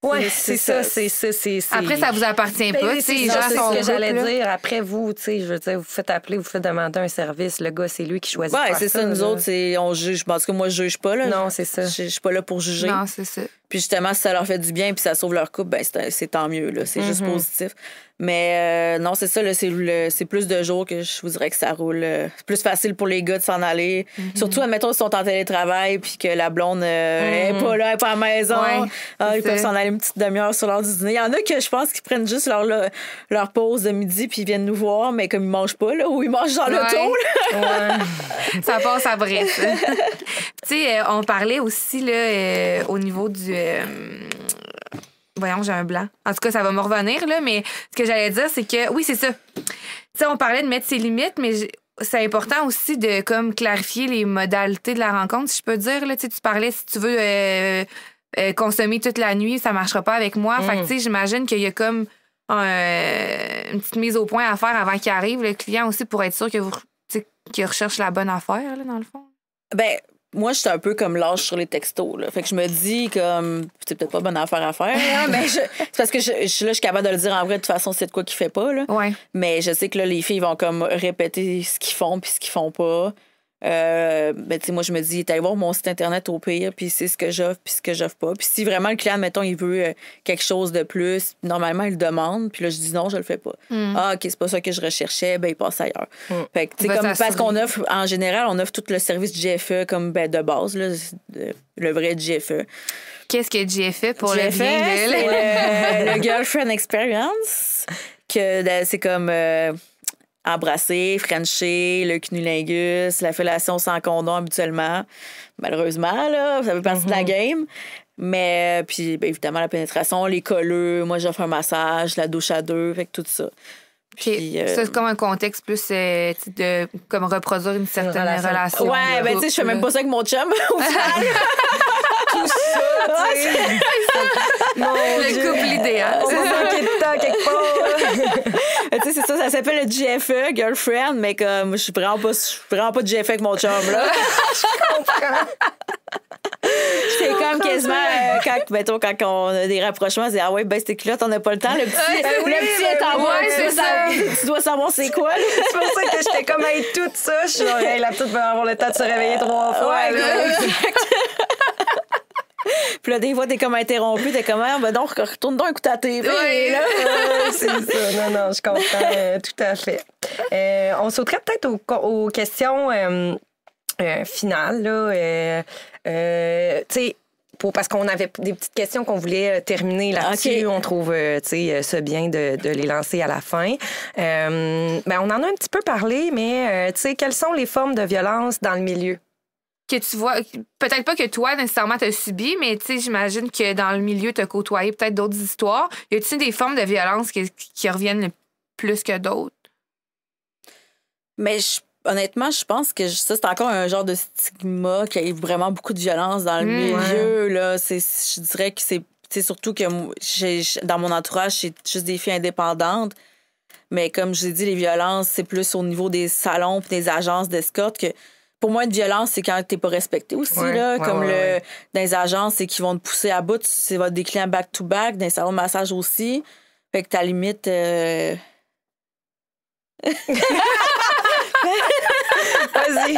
Oui, c'est ça. Après, ça vous appartient pas. C'est ce que j'allais dire. Après, vous, je veux dire, vous faites appeler, vous faites demander un service. Le gars, c'est lui qui choisit. Oui, c'est ça. Nous autres, on juge. En tout cas, moi, je juge pas. Là. Non, c'est ça. Je suis pas là pour juger. Non, c'est ça. Puis justement, si ça leur fait du bien puis ça sauve leur couple, ben c'est tant mieux. Là. C'est juste positif. Mais non, c'est ça. Là, c'est plus de jours que je vous dirais que ça roule. C'est plus facile pour les gars de s'en aller. Surtout, admettons, ils sont en télétravail puis que la blonde n'est pas là, elle n'est pas à la maison. Ils peuvent s'en aller une petite demi-heure sur l'heure du dîner. Il y en a que je pense qu'ils prennent juste leur pause de midi puis ils viennent nous voir, mais comme ils mangent pas, là, ou ils mangent dans l'auto. Ça passe à bref. Tu sais, on parlait aussi là, au niveau du... Voyons, j'ai un blanc. En tout cas, ça va me revenir, là, mais ce que j'allais dire, c'est que... Oui, c'est ça. Tu sais, on parlait de mettre ses limites, mais c'est important aussi de comme clarifier les modalités de la rencontre, si je peux dire. Là, tu parlais, si tu veux consommer toute la nuit, ça marchera pas avec moi. Fait que, tu sais, j'imagine qu'il y a comme une petite mise au point à faire avant qu'il arrive, le client aussi, pour être sûr que qu'il recherche la bonne affaire, là, dans le fond. Ben, moi, je suis un peu comme lâche sur les textos. Là. Fait que je me dis comme c'est peut-être pas bonne affaire à faire. Hein, mais c'est parce que je suis capable de le dire en vrai. De toute façon, c'est de quoi qu'il fait pas. Là. Ouais. Mais je sais que là, les filles vont comme répéter ce qu'ils font puis ce qu'ils font pas. Ben, moi, je me dis, t'allais voir mon site Internet au pire, puis c'est ce que j'offre, puis ce que j'offre pas. Puis si vraiment le client, mettons, il veut quelque chose de plus, normalement, il le demande, puis là, je dis non, je le fais pas. Ah, OK, c'est pas ça que je recherchais, ben, il passe ailleurs. Fait que, tu sais, comme parce qu'on offre, en général, on offre tout le service GFE comme de base, là, le vrai GFE. Qu'est-ce que GFE pour GFE, le bien c'est le Girlfriend Experience, que c'est comme... embrasser, frencher, le cunnilingus, la fellation sans condom habituellement. Malheureusement, là, ça fait partie de la game. Mais, puis, bien, évidemment, la pénétration, les colleux, moi, j'offre un massage, la douche à deux, fait que tout ça. Puis, ça, c'est comme un contexte plus de comme reproduire une certaine relation. Ouais, ben, tu sais, je fais même pas ça avec mon chum, au final. Tout ça, tu sais. Le couple idéal. On va manquer de temps quelque part. Tu sais, c'est ça s'appelle le GFE, girlfriend, mais comme je suis vraiment pas de GFE avec mon chum, là. Je comprends. C'est comme quasiment quand on a des rapprochements, c'est ah ouais, ben c'était culotte, on n'a pas le temps. Le petit est en bas, tu dois savoir c'est quoi. Là. C'est pour ça que j'étais comme hey, tout ça. Je suis genre, hey, la petite va avoir le temps de se réveiller 3 fois. Ouais, puis là, des fois, t'es comme interrompu, t'es comme, ben donc, retourne donc écouter la TV. Oui, là. C'est ça. Non, je comprends tout à fait. On sauterait peut-être aux questions finales, là. Tu sais, parce qu'on avait des petites questions qu'on voulait terminer là-dessus. Okay. On trouve ça bien de les lancer à la fin. Ben, on en a un petit peu parlé, mais tu sais, quelles sont les formes de violence dans le milieu? Que tu vois, peut-être pas que toi, nécessairement, t'as subi, mais tu sais, j'imagine que dans le milieu, t'as côtoyé peut-être d'autres histoires. Y a-t-il des formes de violence qui reviennent plus que d'autres? Mais honnêtement, je pense que ça, c'est encore un genre de stigma qu'il y a vraiment beaucoup de violence dans le milieu. Là. Je dirais que c'est surtout que dans mon entourage, c'est juste des filles indépendantes. Mais comme je l'ai dit, les violences, c'est plus au niveau des salons et des agences d'escorte que... Pour moi, une violence, c'est quand t'es pas respecté aussi. Dans les agences, c'est qu'ils vont te pousser à bout. C'est des clients back-to-back. Dans les salons de massage aussi. Fait que ta limite... Vas-y.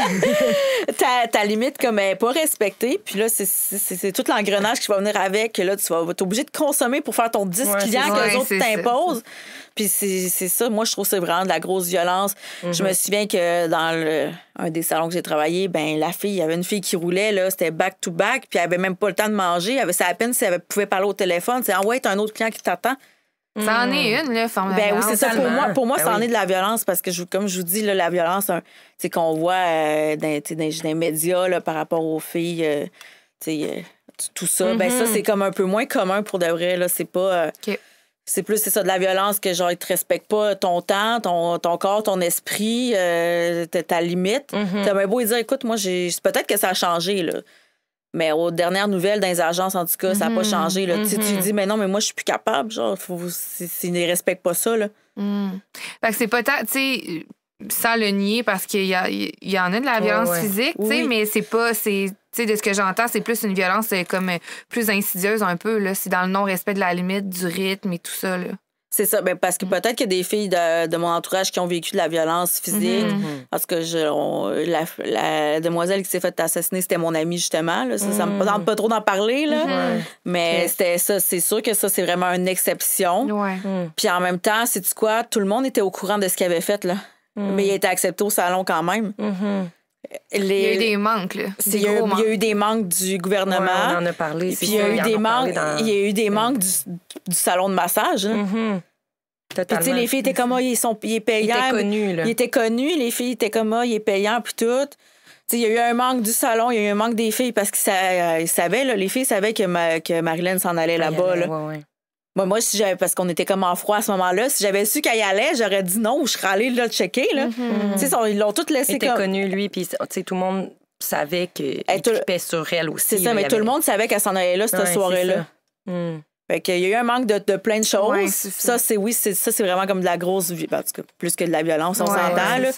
ta limite comme elle n'est pas respectée, puis là, c'est tout l'engrenage qui va venir avec. Là, tu vas être obligé de consommer pour faire ton 10 clients que les autres t'imposent. Puis c'est ça. Moi, je trouve que c'est vraiment de la grosse violence. Je me souviens que dans un des salons que j'ai travaillé, ben la fille, il y avait une fille qui roulait, là, c'était back-to-back, puis elle avait même pas le temps de manger. C'est à peine si elle pouvait parler au téléphone. C'est « Ah ouais, t'as un autre client qui t'attend. » Ça en est une, là, forme de Ben oui, c'est ça. Pour moi, ça en oui. est de la violence parce que, comme je vous dis, là, la violence, c'est qu'on voit dans les médias là, par rapport aux filles, tout ça. Ben ça, c'est comme un peu moins commun pour de vrai. Là. C'est pas... C'est plus, c'est ça, de la violence que, genre, ils te respectent pas ton temps, ton corps, ton esprit, ta limite. T'as bien beau dire, écoute, moi, peut-être que ça a changé, là. Mais aux dernières nouvelles dans les agences, en tout cas, ça n'a pas changé. Là. Tu dis, mais non, mais moi, je suis plus capable. Genre, s'ils ne respectent pas ça. Là. Fait que c'est pas tant, tu sais, sans le nier, parce qu'il y en a de la violence physique, tu sais, mais c'est pas, tu sais, de ce que j'entends, c'est plus une violence comme plus insidieuse un peu. Là. C'est dans le non-respect de la limite, du rythme et tout ça. Là. C'est ça, ben parce que peut-être qu'il y a des filles de mon entourage qui ont vécu de la violence physique. Parce que la demoiselle qui s'est faite assassiner, c'était mon amie, justement. Là. Ça me tente pas trop d'en parler, là. Mais c'était ça, c'est sûr que ça, c'est vraiment une exception. Puis en même temps, sais-tu quoi? Tout le monde était au courant de ce qu'il avait fait, là. Mais il a été accepté au salon quand même. Il y a eu des manques, là. Il y a eu des manques du gouvernement. Ouais, on en a parlé. Puis il y a eu des manques du salon de massage. Puis, tu sais, les filles étaient comme, il est payant. Il était connu, là. Il était connu. Les filles étaient comme, il est payant, puis tout. Tu sais, il y a eu un manque du salon, il y a eu un manque des filles parce qu'ils savaient, là, les filles savaient que Marilyn s'en allait là-bas. Là. Moi, parce qu'on était comme en froid à ce moment-là, si j'avais su qu'elle y allait, j'aurais dit non, je serais allée là, le checker. Là. Tu sais, ils l'ont toutes laissé. Il était connu, lui, puis tout le monde savait qu'il trippait sur elle aussi. C'est ça, mais tout le monde savait qu'elle s'en allait là, cette soirée-là. Fait qu'il y a eu un manque de plein de choses. Ouais, ça, c'est vraiment comme de la grosse... En tout cas, plus que de la violence, on s'entend. Là.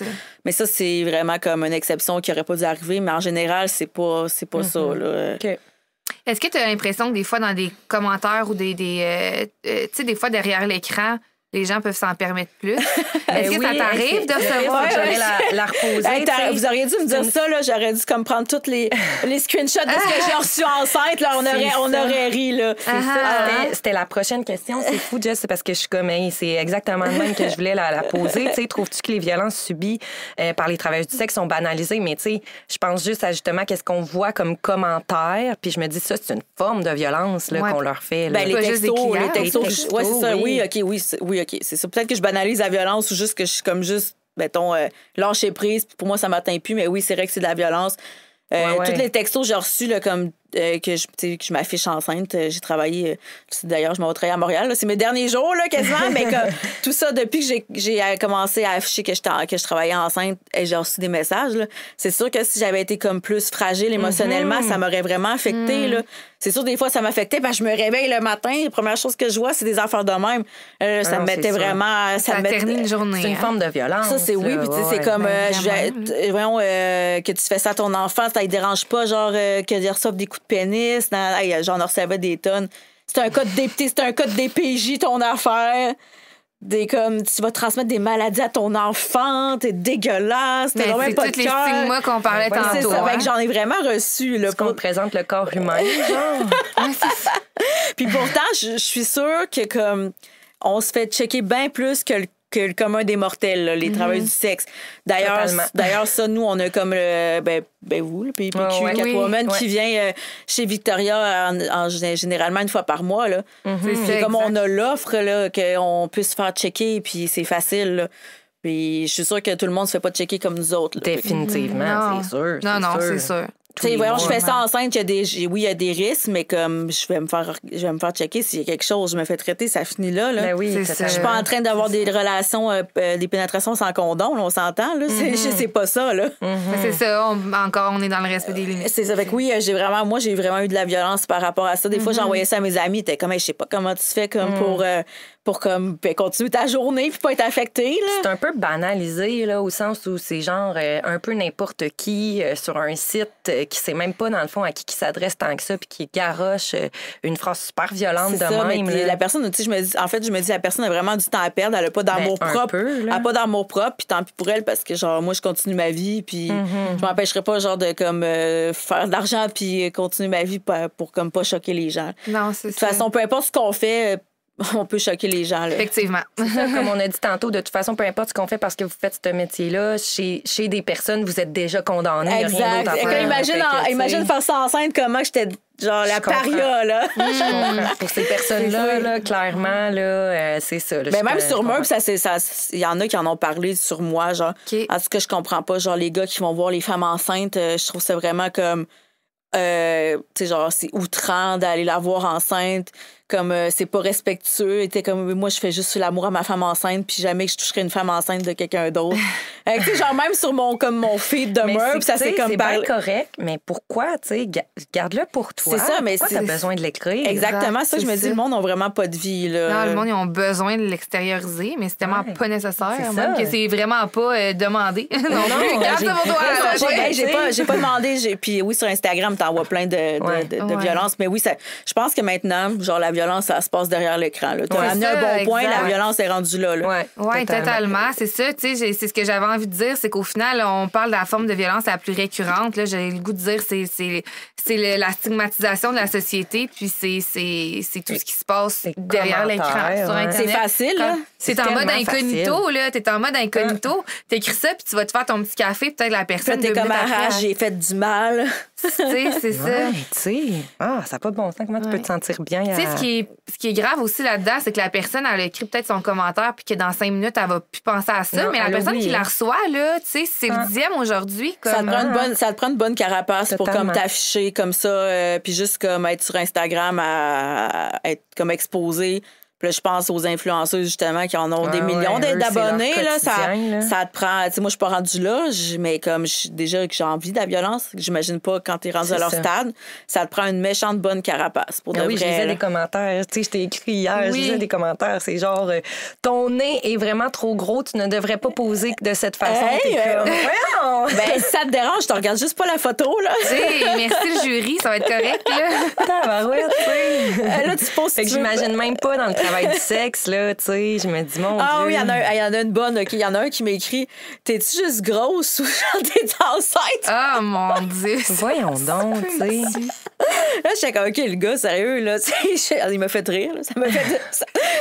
Mais ça, c'est vraiment comme une exception qui n'aurait pas dû arriver. Mais en général, c'est pas ça. Là. Okay. Est-ce que tu as l'impression que des fois, dans des commentaires ou tu sais, des fois, derrière l'écran, les gens peuvent s'en permettre plus? Est-ce que ça t'arrive de recevoir? J'allais la reposer. Vous auriez dû me dire ça, là. J'aurais dû comme prendre tous les screenshots de ce que j'ai reçu enceinte. Là. On aurait ri. Là. C'était la prochaine question. C'est fou, Jess, parce que je suis comme, c'est exactement le même que je voulais la poser. Trouves-tu que les violences subies par les travailleurs du sexe sont banalisées? Mais je pense juste à justement qu'est-ce qu'on voit comme commentaire. Puis je me dis, ça, c'est une forme de violence là, qu'on leur fait. Là. Ben, les textos. Oui, c'est ça. Oui, OK, c'est ça. Peut-être que je banalise la violence ou juste que je suis comme juste, mettons, lâcher prise. Pour moi, ça m'atteint plus, mais oui, c'est vrai que c'est de la violence. Tous les textos que j'ai reçus, là, comme que je m'affiche enceinte, j'ai travaillé, d'ailleurs, je m'en vais travailler à Montréal. Là, c'est mes derniers jours, là, quasiment, mais tout ça, depuis que j'ai commencé à afficher que je travaillais enceinte, j'ai reçu des messages. Là. C'est sûr que si j'avais été comme plus fragile émotionnellement, ça m'aurait vraiment affecté. Là. C'est sûr, des fois, ça m'affectait. Je me réveille le matin, la première chose que je vois, c'est des affaires de même. Ça me mettait vraiment... Ça ternit une journée. C'est une forme de violence. Ça, c'est oui. Puis, c'est comme... voyons, que tu fais ça à ton enfant, ça ne dérange pas, genre, qu'il reçoive des coups de pénis. J'en recevais des tonnes. C'est un cas de DPJ, ton affaire. Comme tu vas transmettre des maladies à ton enfant, t'es dégueulasse, t'as même pas de cœur. C'est tous les stigmas qu'on parlait tantôt. C'est ça, fait que j'en ai vraiment reçu. Là, qu'on présente le corps humain, genre. Puis pourtant, je suis sûre que comme on se fait checker bien plus que le commun des mortels, là, les travailleurs du sexe. D'ailleurs, ça, nous, on a comme vous, le PPQ, Catwoman, qui vient chez Victoria généralement une fois par mois. Là. C'est comme on a l'offre là, qu'on puisse se faire checker, puis c'est facile. Là. Puis je suis sûre que tout le monde se fait pas checker comme nous autres. Là. Définitivement, c'est sûr. Non, c'est sûr. Voyons, je fais ça enceinte, il y a des risques, mais comme je vais me faire checker s'il y a quelque chose, je me fais traiter, ça finit là. Ben oui, je suis pas en train d'avoir des relations, des pénétrations sans condom, là, on s'entend. Là. C'est pas ça. Là. C'est ça, on est dans le respect des limites. C'est ça. Fait que oui, j'ai vraiment eu de la violence par rapport à ça. Des fois, j'envoyais ça à mes amis, t'es comme, je sais pas comment tu fais comme pour comme continuer ta journée puis pas être affectée. C'est un peu banalisé là, au sens où c'est genre un peu n'importe qui sur un site qui sait même pas, dans le fond, à qui s'adresse tant que ça, puis qui garoche une phrase super violente de ça, même. Mais la personne, tu sais, je me dis, la personne a vraiment du temps à perdre. Elle a pas d'amour propre. Elle n'a pas d'amour propre, puis tant pis pour elle, parce que, genre, moi, je continue ma vie, puis je m'empêcherai pas, genre, de, comme, faire de l'argent, puis continuer ma vie pour comme, pas choquer les gens. Non, c'est ça. De toute façon, peu importe ce qu'on fait, on peut choquer les gens. Là. Effectivement. Ça, comme on a dit tantôt, de toute façon, peu importe ce qu'on fait parce que vous faites ce métier-là, chez des personnes, vous êtes déjà condamnés. Exact. Imagine faire ça enceinte, comment j'étais genre la paria, là. Pour ces personnes-là, là, clairement, là, c'est ça. Là, mais même sur moi, il y en a qui en ont parlé sur moi, genre. Okay. En tout cas, je comprends pas, genre, les gars qui vont voir les femmes enceintes, je trouve ça vraiment comme... tu sais, genre, c'est outrant d'aller la voir enceinte, comme c'est pas respectueux. Et comme moi, je fais juste l'amour à ma femme enceinte, puis jamais que je toucherais une femme enceinte de quelqu'un d'autre. Tu sais, genre, même sur mon feed de meurtre, ça c'est comme c'est bien correct, mais pourquoi, tu sais, garde-le pour toi. C'est ça, mais pourquoi t'as besoin de l'écrire? Exactement, c'est ça que je me dis, le monde n'a vraiment pas de vie, là. Non, le monde, ils ont besoin de l'extérioriser, mais c'est tellement pas nécessaire, même que c'est vraiment pas demandé. non, garde ça pour toi. J'ai pas demandé, puis oui, sur Instagram, t'envoies plein de violences, mais oui, je pense que maintenant, genre, la violence, ça se passe derrière l'écran. Tu as amené un bon point, la violence est rendue là. Oui, totalement. C'est ça. Tu sais, c'est ce que j'avais envie de dire, c'est qu'au final, on parle de la forme de violence la plus récurrente. Là, j'ai le goût de dire c'est la stigmatisation de la société, puis c'est tout ce qui se passe derrière l'écran sur Internet. C'est facile, là. C'est en mode incognito, là. T'es en mode incognito. T'écris ça, puis tu vas te faire ton petit café, peut-être la personne. T'es comme j'ai fait du mal. Tu sais, c'est ça. Tu sais, ça n'a pas de bon sens. Comment tu peux te sentir bien? Tu sais, ce qui est grave aussi là-dedans, c'est que la personne, elle a écrit peut-être son commentaire, puis que dans 5 minutes, elle va plus penser à ça. Non, mais la personne qui la reçoit, là, tu sais, c'est le 10e aujourd'hui. Ça te prend une bonne carapace pour comme t'afficher comme ça, puis juste comme être sur Instagram à être comme exposé. Puis là, je pense aux influenceuses, justement, qui en ont des millions d'abonnés. Là, ça te prend... Tu sais, moi, je suis pas rendue là, mais comme déjà que j'ai envie de la violence, j'imagine pas quand t'es rendu à leur stade, ça te prend une méchante bonne carapace. Pour de vrai, je lisais des commentaires. Tu sais, je t'ai écrit hier, je lisais des commentaires. C'est genre, ton nez est vraiment trop gros, tu ne devrais pas poser de cette façon. Ben, si ça te dérange, je te regarde juste pas la photo, là. Tu sais, merci le jury, ça va être correct, là. Là, tu poses que j'imagine même pas dans le travail du sexe, là, tu sais, je me dis, mon Dieu. Ah oui, il y en a une bonne, OK. Il y en a un qui m'écrit, t'es-tu juste grosse ou genre t'es enceinte? Ah, mon Dieu. Voyons donc, tu sais. Là, j'étais comme, OK, le gars, sérieux, là, il m'a fait rire, là.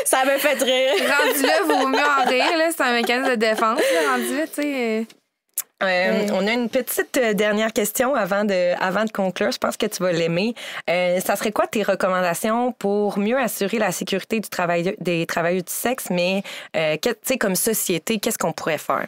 Ça m'a fait rire. Rendu là, vaut mieux en rire, là. C'est un mécanisme de défense, là, rendu là, tu sais. On a une petite dernière question avant de conclure. Je pense que tu vas l'aimer. Ça serait quoi tes recommandations pour mieux assurer la sécurité des travailleurs du sexe, mais tu sais, comme société, qu'est-ce qu'on pourrait faire?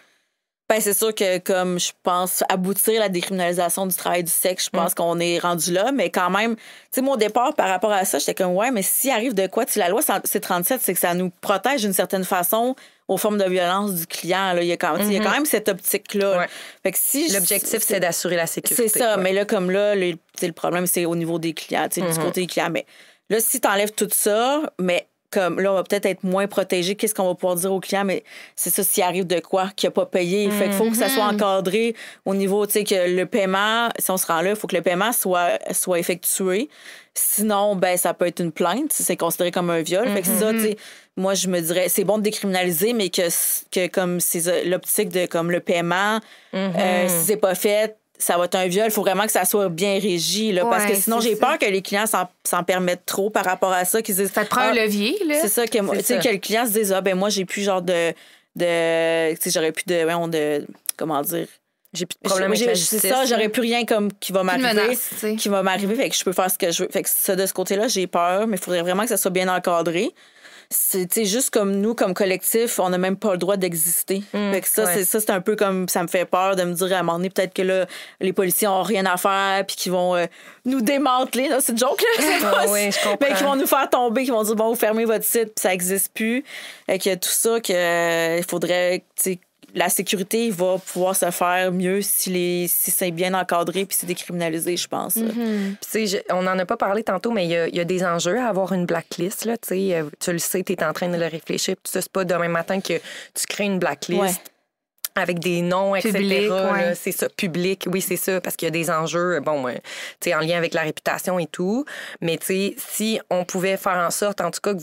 Ben, c'est sûr que, comme je pense, aboutir à la décriminalisation du travail du sexe, je pense qu'on est rendu là, mais quand même, tu sais, mon départ par rapport à ça, j'étais comme, ouais, mais s'il arrive de quoi, tu sais, la loi C-37, c'est que ça nous protège d'une certaine façon aux formes de violence du client. Là. Il y a quand même cette optique-là. Ouais. Fait que l'objectif, c'est d'assurer la sécurité. C'est ça, mais là, comme là, le problème, c'est au niveau des clients, du côté des clients. Mais là, si tu enlèves tout ça, mais comme là, on va peut-être être moins protégé. Qu'est-ce qu'on va pouvoir dire aux clients? Mais c'est ça, s'il arrive de quoi qu'il n'a pas payé. Fait qu'il faut que ça soit encadré au niveau, tu sais, que le paiement, si on se rend là, il faut que le paiement soit effectué. Sinon, ben ça peut être une plainte. C'est considéré comme un viol. Fait que c'est ça, tu sais, moi, je me dirais, c'est bon de décriminaliser, mais que comme c'est l'optique de comme le paiement, si c'est pas fait, ça va être un viol. Il faut vraiment que ça soit bien régi. Là, parce que sinon, j'ai peur que les clients s'en permettent trop par rapport à ça. Qu'ils disent, ça te prend un levier. Là. C'est ça. Que le client se dise, ben moi, j'ai plus genre de tu sais, j'aurais plus de comment dire... J'ai plus de problème avec la justice. C'est ça, j'aurais plus rien comme qui va m'arriver. Fait que je peux faire ce que je veux. Fait que ça, de ce côté-là, j'ai peur, mais il faudrait vraiment que ça soit bien encadré. C'est juste comme nous, comme collectif, on n'a même pas le droit d'exister. Fait que ça, c'est un peu comme... Ça me fait peur de me dire à un moment donné, peut-être que là, les policiers n'ont rien à faire puis qu'ils vont nous démanteler. Là, c'est une joke, là. Oui, je comprends. Mais qu'ils vont nous faire tomber, qu'ils vont dire, bon, vous fermez votre site puis ça n'existe plus. Et que tout ça, il faudrait... La sécurité va pouvoir se faire mieux si c'est bien encadré puis c'est décriminalisé, je pense. On n'en a pas parlé tantôt, mais il y a des enjeux à avoir une blacklist. Là, tu le sais, tu es en train de le réfléchir. Tout ça, c'est pas demain matin que tu crées une blacklist. avec des noms, etc. Public, ouais. Là, c'est ça, public, oui, c'est ça, parce qu'il y a des enjeux, bon, tu sais, en lien avec la réputation et tout. Mais tu sais, si on pouvait faire en sorte, en tout cas, que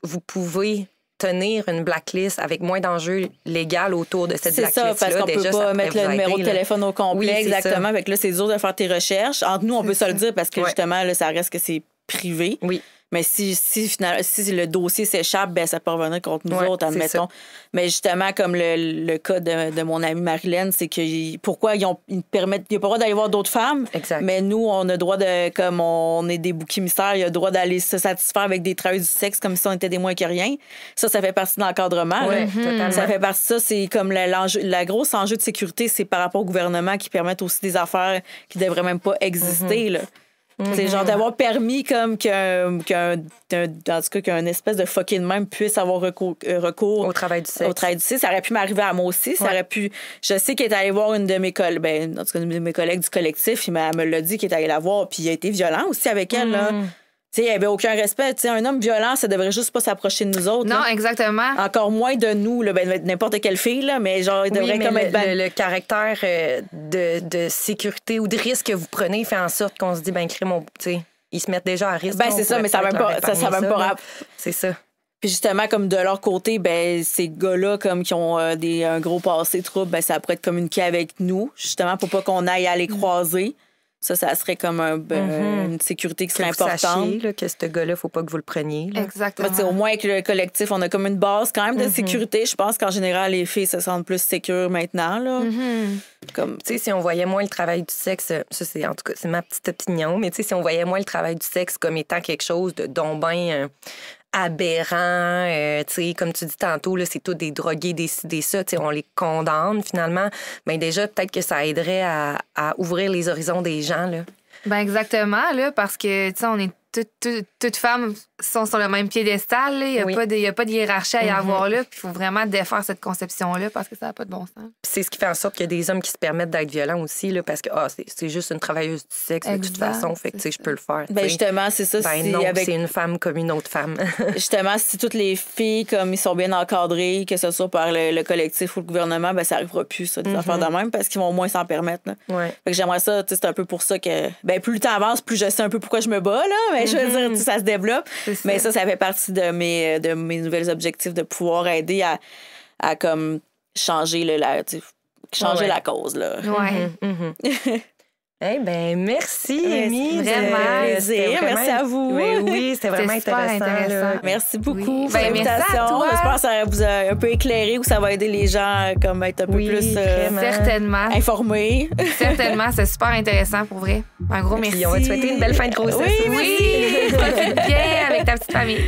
vous pouvez tenir une blacklist avec moins d'enjeux légaux autour de cette blacklist-là. C'est ça, parce qu'on déjà, peut pas ça mettre le numéro de téléphone au complet, oui, exactement. Fait que là, c'est dur de faire tes recherches. Entre nous, on peut se le dire parce que, ouais. justement, là, ça reste que c'est privé. Oui. Mais si le dossier s'échappe, ben ça peut revenir contre nous ouais, autres, admettons. Mais justement, comme le cas de mon amie Marilyn, c'est que pourquoi ils ne permettent, il n'y a pas le droit d'aller voir d'autres femmes. Exact. Mais nous, on a le droit de, comme on est des boucs émissaires, il y a le droit d'aller se satisfaire avec des travailleurs du sexe comme si on était des moins que rien. Ça fait partie de l'encadrement. Ouais, totalement. Ça fait partie de ça. C'est comme la grosse enjeu de sécurité, c'est par rapport au gouvernement qui permettent aussi des affaires qui ne devraient même pas exister, là. C'est genre d'avoir permis comme qu'un espèce de fucking même puisse avoir recours au travail du sexe. Au travail du sexe. Ça aurait pu m'arriver à moi aussi. Ça aurait pu. Je sais qu'elle est allée voir une de mes collègues, en tout cas, une de mes collègues du collectif. Elle me l'a dit qu'elle est allée la voir. Puis il a été violent aussi avec elle. Là. Il n'y avait aucun respect. T'sais, un homme violent, ça devrait juste pas s'approcher de nous autres. Non, là. exactement. Encore moins de nous, là, n'importe quelle fille, là, mais genre, il devrait comme être le caractère de sécurité ou de risque que vous prenez fait en sorte qu'on se dit, ben, crime, ils se mettent déjà à risque. Ben, c'est ça, mais ça va même pas. C'est ça. Puis justement, comme de leur côté, ben ces gars-là, comme qui ont un gros passé trouble, ben ça pourrait être communiqué avec nous, justement, pour pas qu'on aille à les croiser. Ça serait comme une sécurité qui serait importante. Sachiez, là, que ce gars-là, il ne faut pas que vous le preniez. Là. Exactement. Au moins, avec le collectif, on a comme une base quand même de sécurité. Je pense qu'en général, les filles se sentent plus sécures maintenant. Là. Comme... si on voyait moins le travail du sexe, ça, c'est, en tout cas, c'est ma petite opinion, mais si on voyait moins le travail du sexe comme étant quelque chose de donc ben aberrant, comme tu dis tantôt, là, c'est tout des drogués, des ça, on les condamne finalement, mais déjà, peut-être que ça aiderait à ouvrir les horizons des gens. Là. Ben exactement, là, parce que, on est toutes femmes sont sur le même piédestal. Il n'y a pas de hiérarchie à y avoir là. Puis il faut vraiment défaire cette conception-là parce que ça n'a pas de bon sens. C'est ce qui fait en sorte qu'il y a des hommes qui se permettent d'être violents aussi là, parce que c'est juste une travailleuse du sexe de toute façon. Fait que je peux le faire. Ben justement, c'est ça. Ben non, c'est une femme comme une autre femme. Justement, si toutes les filles, comme ils sont bien encadrées, que ce soit par le collectif ou le gouvernement, ben ça n'arrivera plus, ça, des affaires de même, parce qu'ils vont au moins s'en permettre. Là. Ouais. Fait que j'aimerais ça, c'est un peu pour ça que ben plus le temps avance, plus je sais un peu pourquoi je me bats, là. Mais je veux dire, ça se développe. Mais ça fait partie de mes nouvelles objectifs de pouvoir aider à comme changer la cause. Là. Ouais. Eh bien, merci, Amy. Vraiment plaisir. Merci à vous. Oui, c'était vraiment intéressant. Merci beaucoup pour l'invitation. J'espère que ça vous a un peu éclairé ou ça va aider les gens comme être un peu plus certainement informés. Certainement, c'est super intéressant pour vrai. Un gros merci. On va te souhaiter une belle fin de grossesse. Oui, profite bien avec ta petite famille.